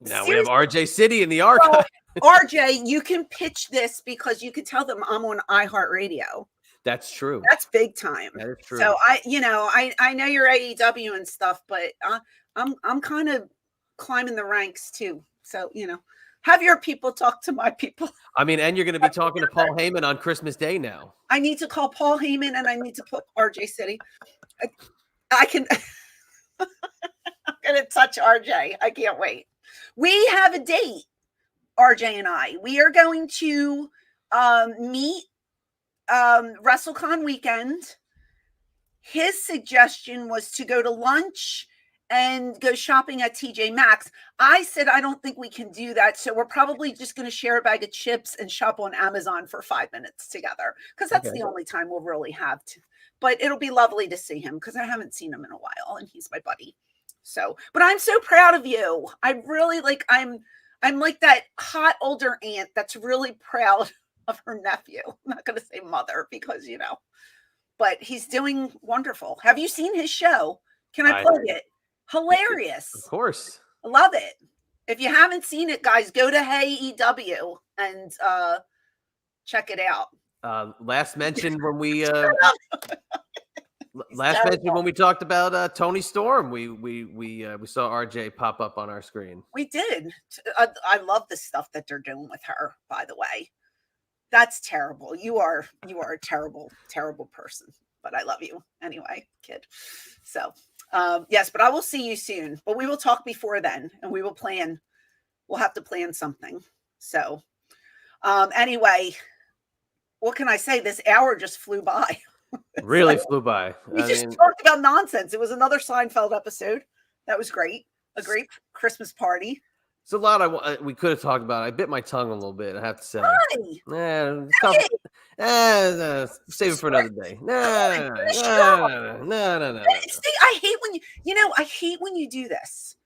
now we have RJ City in the archive. RJ, you can pitch this because you could tell them I'm on iHeartRadio. That's true. That's big time. That is true. So I know you're AEW and stuff, but I'm kind of climbing the ranks too. So, have your people talk to my people. I mean, and you're going to be talking to Paul Heyman on Christmas Day now. I need to call Paul Heyman and I need to put RJ City. I can. I'm going to touch RJ. I can't wait. We have a date, RJ and I. We are going to meet WrestleCon weekend. His suggestion was to go to lunch and go shopping at TJ Maxx. I said, I don't think we can do that. So we're probably just going to share a bag of chips and shop on Amazon for 5 minutes together. Because that's the only time we'll really have to. But it'll be lovely to see him because I haven't seen him in a while and he's my buddy. So, but I'm so proud of you. I really I'm like that hot older aunt that's really proud of her nephew. I'm not going to say mother because, but he's doing wonderful. Have you seen his show? Can I plug it? Hilarious. Of course. I love it. If you haven't seen it, guys, go to Hey EW and check it out. Last mention when we talked about Tony Storm, we saw RJ pop up on our screen. We did. I love the stuff that they're doing with her, by the way. That's terrible. You are a terrible, terrible person, but I love you anyway, kid. So, yes, but I will see you soon, but we will talk before then and we will plan. We'll have to plan something. So, anyway, what can I say? This hour just flew by. Really flew by. We just talked about nonsense. It was another Seinfeld episode. That was great. A great Christmas party. It's a lot we could have talked about. I bit my tongue a little bit, I have to say. Why? Tough. Save it for another day. No. See, I hate when I hate when you do this.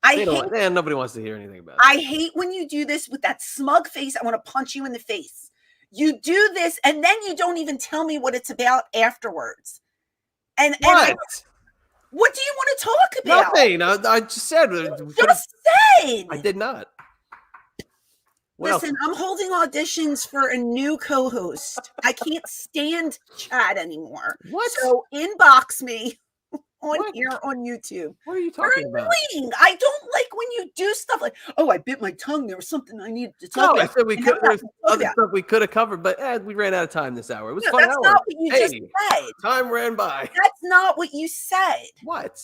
Nobody wants to hear anything about it. I hate when you do this with that smug face. I want to punch you in the face. You do this, and then you don't even tell me what it's about afterwards. And what do you want to talk about? Nothing. I just said. Just said. I did not. Listen, I'm holding auditions for a new co-host. I can't stand Chad anymore. What? So inbox me here on YouTube. What are you talking about? I don't like when you do stuff like, oh, I bit my tongue. There was something I needed to talk about. I said we could. There's other stuff we could have covered, but we ran out of time this hour. It was fun. That's not what you just said. Time ran by. That's not what you said. What?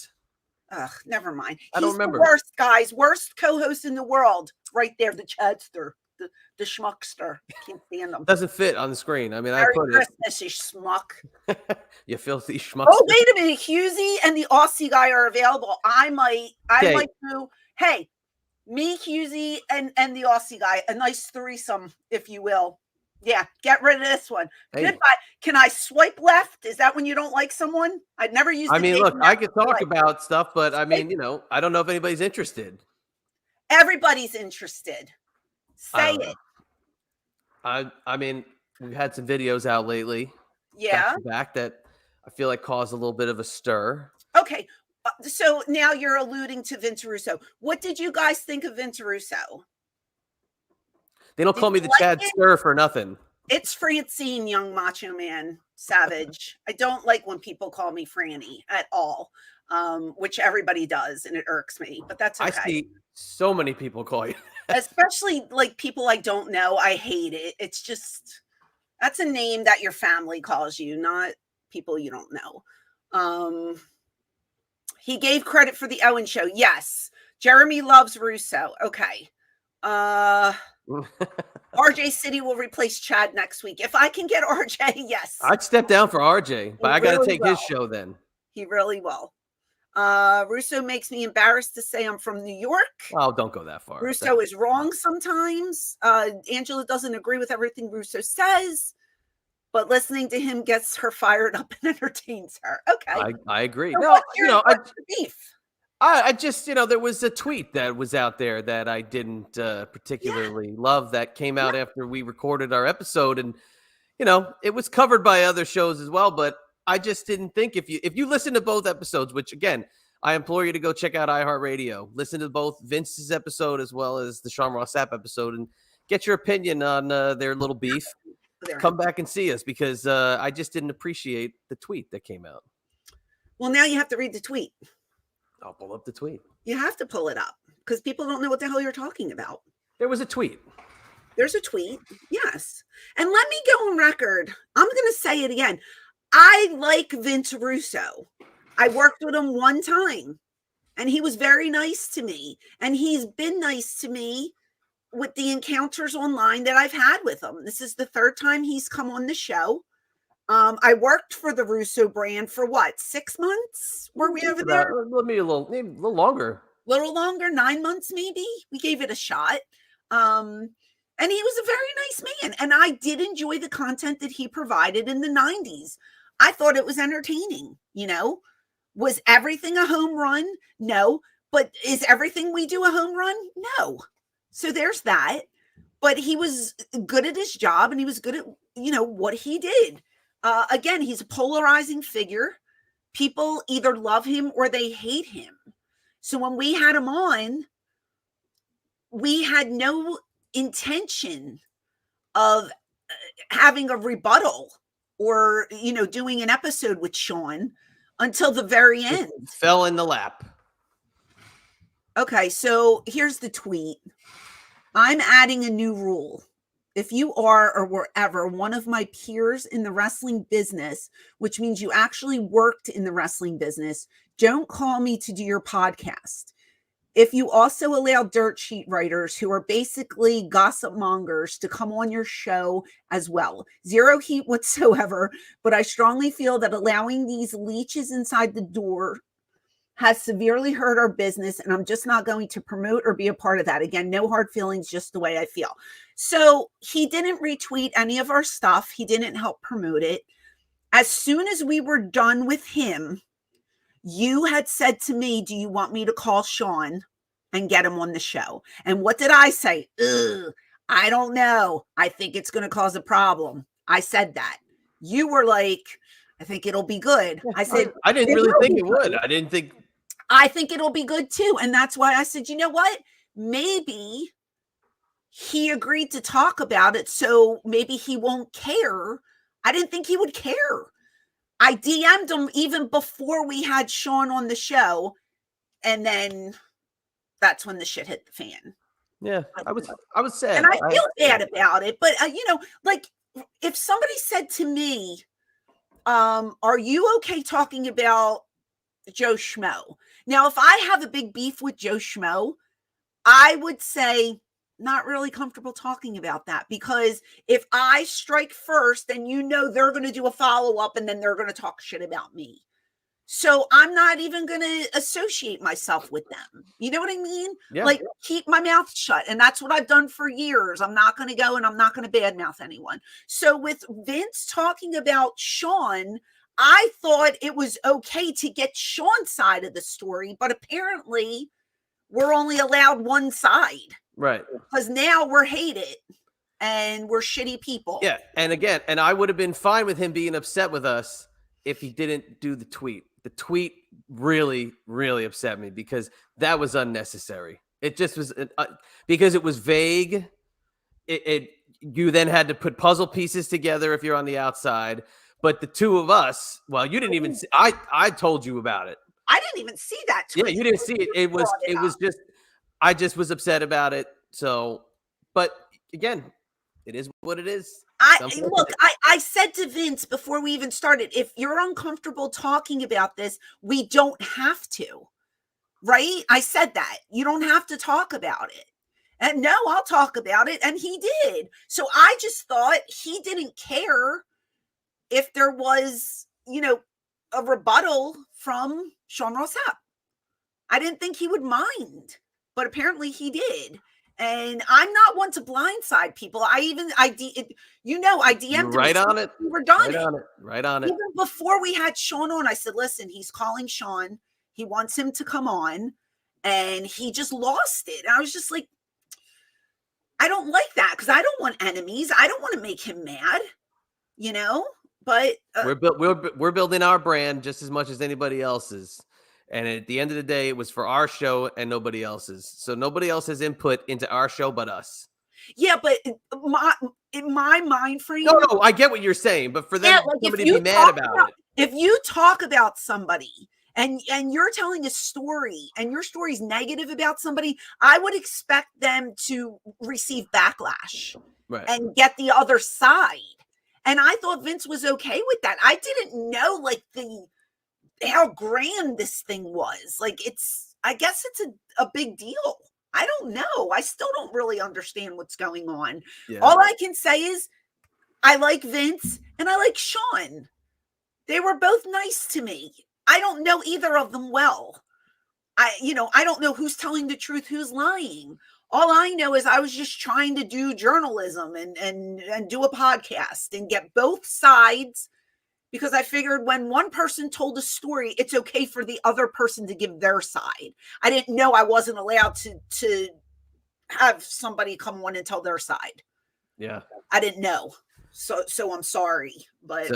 Ugh, never mind. I don't remember. The worst, guys. Worst co-host in the world. Right there, the Chadster. The schmuckster. Can't stand them. Doesn't fit on the screen. I mean, Merry I put Christmas, you schmuck. You filthy schmuck. Oh, wait a minute. Husey and the Aussie guy are available. I might do. Hey, me, Husey, and the Aussie guy. A nice threesome, if you will. Yeah, get rid of this one. Hey. Goodbye. Can I swipe left? Is that when you don't like someone? I'd never used. I mean, look, I could talk about stuff, but I mean, I don't know if anybody's interested. Everybody's interested. Say it. I mean, we've had some videos out lately. Yeah. Back that I feel like caused a little bit of a stir. Okay. So now you're alluding to Vince Russo. What did you guys think of Vince Russo? They don't call me the Chad Stir for nothing. It's Francine, young macho man, savage. I don't like when people call me Franny at all, which everybody does, and it irks me, but that's okay. I see so many people call you. Especially like people I don't know. I hate it. It's just, that's a name that your family calls you, not people you don't know. He gave credit for the Owen show. Yes. Jeremy loves Russo. Okay. RJ City will replace Chad next week. If I can get RJ, yes. I'd step down for RJ, but I got to take his show then. He really will. Russo makes me embarrassed to say I'm from New York. Oh, don't go that far. Russo is wrong sometimes. Angela doesn't agree with everything Russo says, but listening to him gets her fired up and entertains her. Okay. I agree. So no, what's your beef? I just, there was a tweet that was out there that I didn't particularly love that came out after we recorded our episode. And, it was covered by other shows as well, but I just didn't think if you listen to both episodes, which again, I implore you to go check out iHeartRadio, listen to both Vince's episode as well as the Sean Ross Sapp episode and get your opinion on their little beef. Come back and see us because I just didn't appreciate the tweet that came out. Well, now you have to read the tweet. I'll pull up the tweet. You have to pull it up because people don't know what the hell you're talking about. There was a tweet. There's a tweet. Yes. And let me go on record. I'm going to say it again. I like Vince Russo. I worked with him one time and he was very nice to me. And he's been nice to me with the encounters online that I've had with him. This is the third time he's come on the show. I worked for the Russo brand for 6 months? Were we over there? Maybe a little longer. Little longer, 9 months maybe. We gave it a shot. And he was a very nice man. And I did enjoy the content that he provided in the 90s. I thought it was entertaining, Was everything a home run? No. But is everything we do a home run? No. So there's that. But he was good at his job and he was good at, what he did. Again, he's a polarizing figure. People either love him or they hate him. So when we had him on, we had no intention of having a rebuttal or, doing an episode with Sean until the very end. It fell in the lap. Okay, so here's the tweet. I'm adding a new rule. If you are or were ever one of my peers in the wrestling business, which means you actually worked in the wrestling business, don't call me to do your podcast. If you also allow dirt sheet writers who are basically gossip mongers to come on your show as well, zero heat whatsoever, but I strongly feel that allowing these leeches inside the door has severely hurt our business, and I'm just not going to promote or be a part of that. Again, no hard feelings, just the way I feel. So he didn't retweet any of our stuff. He didn't help promote it. As soon as we were done with him, you had said to me, do you want me to call Sean and get him on the show? And what did I say? Ugh, I don't know. I think it's going to cause a problem. I said that. You were like, I think it'll be good. I said, I didn't really think it would. I didn't think. I think it'll be good too. And that's why I said, you know what? Maybe he agreed to talk about it. So maybe he won't care. I didn't think he would care. I DM'd him even before we had Sean on the show. And then that's when the shit hit the fan. Yeah, I was sad. And I feel bad about it. But, like if somebody said to me, are you okay talking about Joe Schmo? Now, if I have a big beef with Joe Schmo, I would say not really comfortable talking about that, because if I strike first, then they're going to do a follow-up and then they're going to talk shit about me. So I'm not even going to associate myself with them. You know what I mean? Yeah. Like, keep my mouth shut. And that's what I've done for years. I'm not going to go and I'm not going to badmouth anyone. So with Vince talking about Sean, I thought it was okay to get Sean's side of the story, but apparently we're only allowed one side. Right. Because now we're hated and we're shitty people. Yeah. And again, I would have been fine with him being upset with us if he didn't do the tweet. The tweet really, really upset me because that was unnecessary. It just was because it was vague. You then had to put puzzle pieces together if you're on the outside. But the two of us, well, you didn't even see, I told you about it. I didn't even see that tweet. Yeah, you didn't see it. It was just, I just was upset about it. So, but again, it is what it is. I said to Vince before we even started, if you're uncomfortable talking about this, we don't have to, right? I said that. You don't have to talk about it. And no, I'll talk about it. And he did. So I just thought he didn't care if there was, a rebuttal from Sean Ross Sapp. I didn't think he would mind, but apparently he did. And I'm not one to blindside people. I DM'd him. Right on it. We were done. Right on it. Even before we had Sean on, I said, listen, he's calling Sean. He wants him to come on. And he just lost it. And I was just like, I don't like that because I don't want enemies. I don't want to make him mad, but we're building our brand just as much as anybody else's. And at the end of the day, it was for our show and nobody else's. So nobody else has input into our show but us. Yeah, but in my mind frame. No, I get what you're saying, but for them, somebody to be mad about it. If you talk about somebody and you're telling a story and your story's negative about somebody, I would expect them to receive backlash and get the other side. And I thought Vince was okay with that. I didn't know how grand this thing was. I guess it's a big deal. I don't know. I still don't really understand what's going on. Yeah. All I can say is I like Vince and I like Sean. They were both nice to me. I don't know either of them well. I don't know who's telling the truth, who's lying. All I know is I was just trying to do journalism and do a podcast and get both sides, because I figured when one person told a story, it's okay for the other person to give their side. I didn't know I wasn't allowed to have somebody come on and tell their side. Yeah. I didn't know. So I'm sorry, but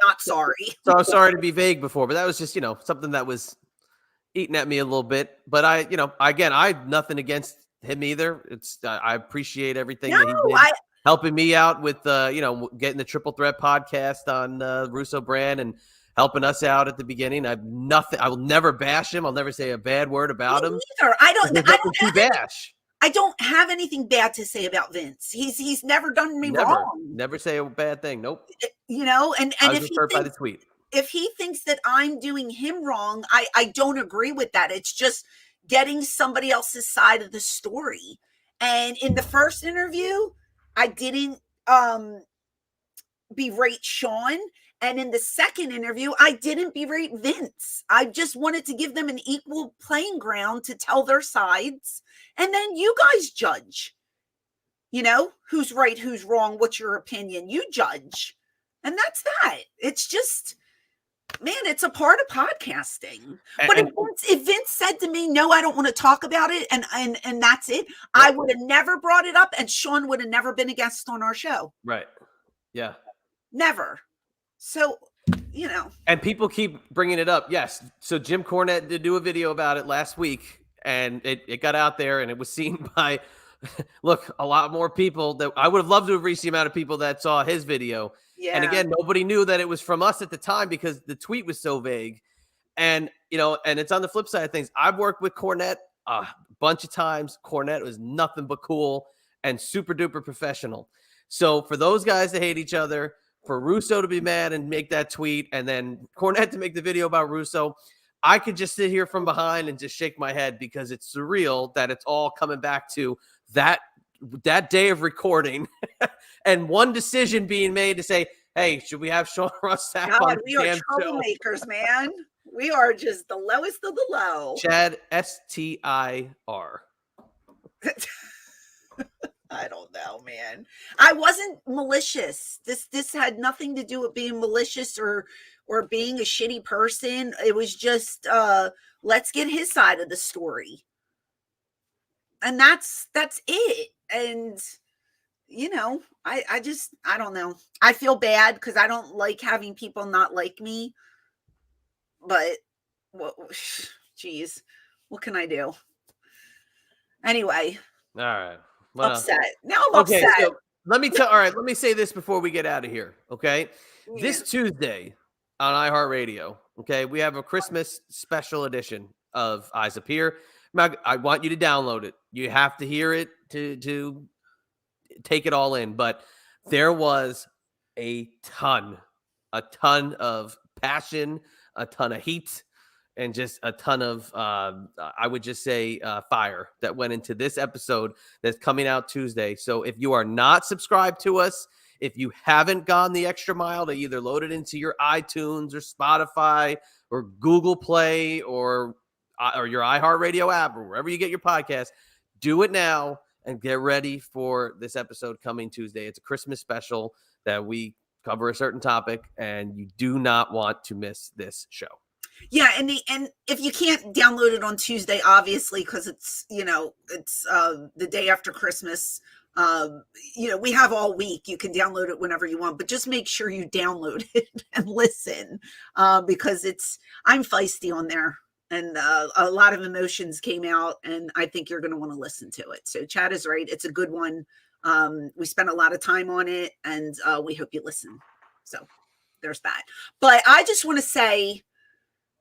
not sorry. So I'm sorry to be vague before, but that was just, something that was eating at me a little bit. But I have nothing against him either. I appreciate everything that he did. Helping me out with, getting the Triple Threat podcast on Russo brand and helping us out at the beginning. I will never bash him. I'll never say a bad word about him. Either. I don't have anything bad to say about Vince. He's never done me wrong. Never say a bad thing. Nope. And if he by the tweet. If he thinks that I'm doing him wrong, I don't agree with that. It's just getting somebody else's side of the story. And in the first interview, I didn't berate Sean, And in the second interview, I didn't berate Vince. I just wanted to give them an equal playing ground to tell their sides. And then you guys judge, who's right, who's wrong, what's your opinion? You judge. And that's that. It's just, man, it's a part of podcasting. But if Vince said to me, no, I don't want to talk about it, and that's it, I would have never brought it up, and Sean would have never been a guest on our show. Right. Yeah. Never. So, And people keep bringing it up. Yes. So Jim Cornette did do a video about it last week, and it got out there, and it was seen by, look, a lot more people. That I would have loved to have reached the amount of people that saw his video. Yeah. And again, nobody knew that it was from us at the time because the tweet was so vague. And, and it's on the flip side of things. I've worked with Cornette a bunch of times. Cornette was nothing but cool and super duper professional. So for those guys to hate each other, for Russo to be mad and make that tweet, and then Cornette to make the video about Russo, I could just sit here from behind and just shake my head because it's surreal that it's all coming back to that day of recording and one decision being made to say, hey, should we have Sean Ross Sapp on we are troublemakers, man. We are just the lowest of the low. Chad, STIR. I don't know, man. I wasn't malicious. This had nothing to do with being malicious or being a shitty person. It was just let's get his side of the story. And that's it. And I don't know. I feel bad because I don't like having people not like me. But geez, what can I do? Anyway. All right. Well, upset. Now I'm upset. So let me say this before we get out of here. Okay. Yeah. This Tuesday on iHeartRadio, okay, we have a Christmas special edition of Eyes Up Here. I want you to download it. You have to hear it to take it all in. But there was a ton of passion, a ton of heat, and just a ton of, I would just say, fire that went into this episode that's coming out Tuesday. So if you are not subscribed to us, if you haven't gone the extra mile to either load it into your iTunes or Spotify or Google Play or your iHeartRadio app or wherever you get your podcast, do it now and get ready for this episode coming Tuesday. It's a Christmas special that we cover a certain topic, and you do not want to miss this show. Yeah, and if you can't download it on Tuesday, obviously, because it's the day after Christmas. We have all week. You can download it whenever you want, but just make sure you download it and listen, because I'm feisty on there, and a lot of emotions came out, and I think you're going to want to listen to it. So Chad is right; it's a good one. We spent a lot of time on it, and we hope you listen. So there's that. But I just want to say,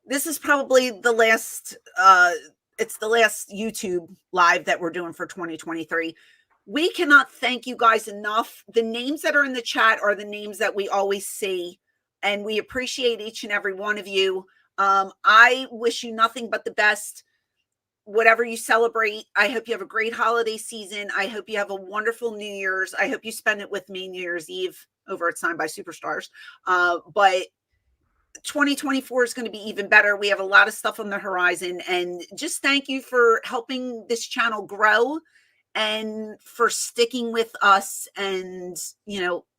this is probably the last, it's the last YouTube live that we're doing for 2023. We cannot thank you guys enough. The names that are in the chat are the names that we always see, and we appreciate each and every one of you. I wish you nothing but the best. Whatever you celebrate, I hope you have a great holiday season. I hope you have a wonderful New Year's. I hope you spend it with me New Year's Eve over at Signed by Superstars. But 2024 is going to be even better. We have a lot of stuff on the horizon, and just thank you for helping this channel grow and for sticking with us. And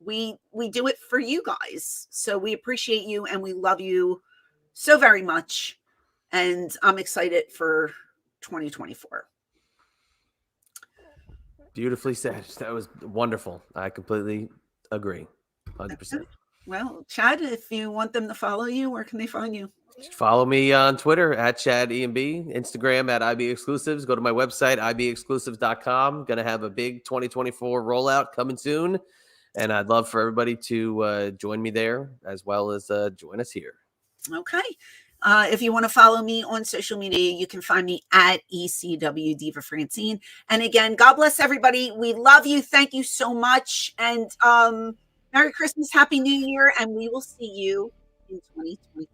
we do it for you guys, so we appreciate you and we love you so very much, and I'm excited for 2024. Beautifully said. That was wonderful. I completely agree. 100%. Well, Chad, if you want them to follow you, where can they find you? Follow me on Twitter at ChadEMB, Instagram at IB Exclusives. Go to my website, ibexclusives.com. Going to have a big 2024 rollout coming soon. And I'd love for everybody to join me there as well as join us here. Okay. If you want to follow me on social media, you can find me at ECW Diva Francine. And again, God bless everybody. We love you. Thank you so much. And Merry Christmas, Happy New Year, and we will see you in 2024.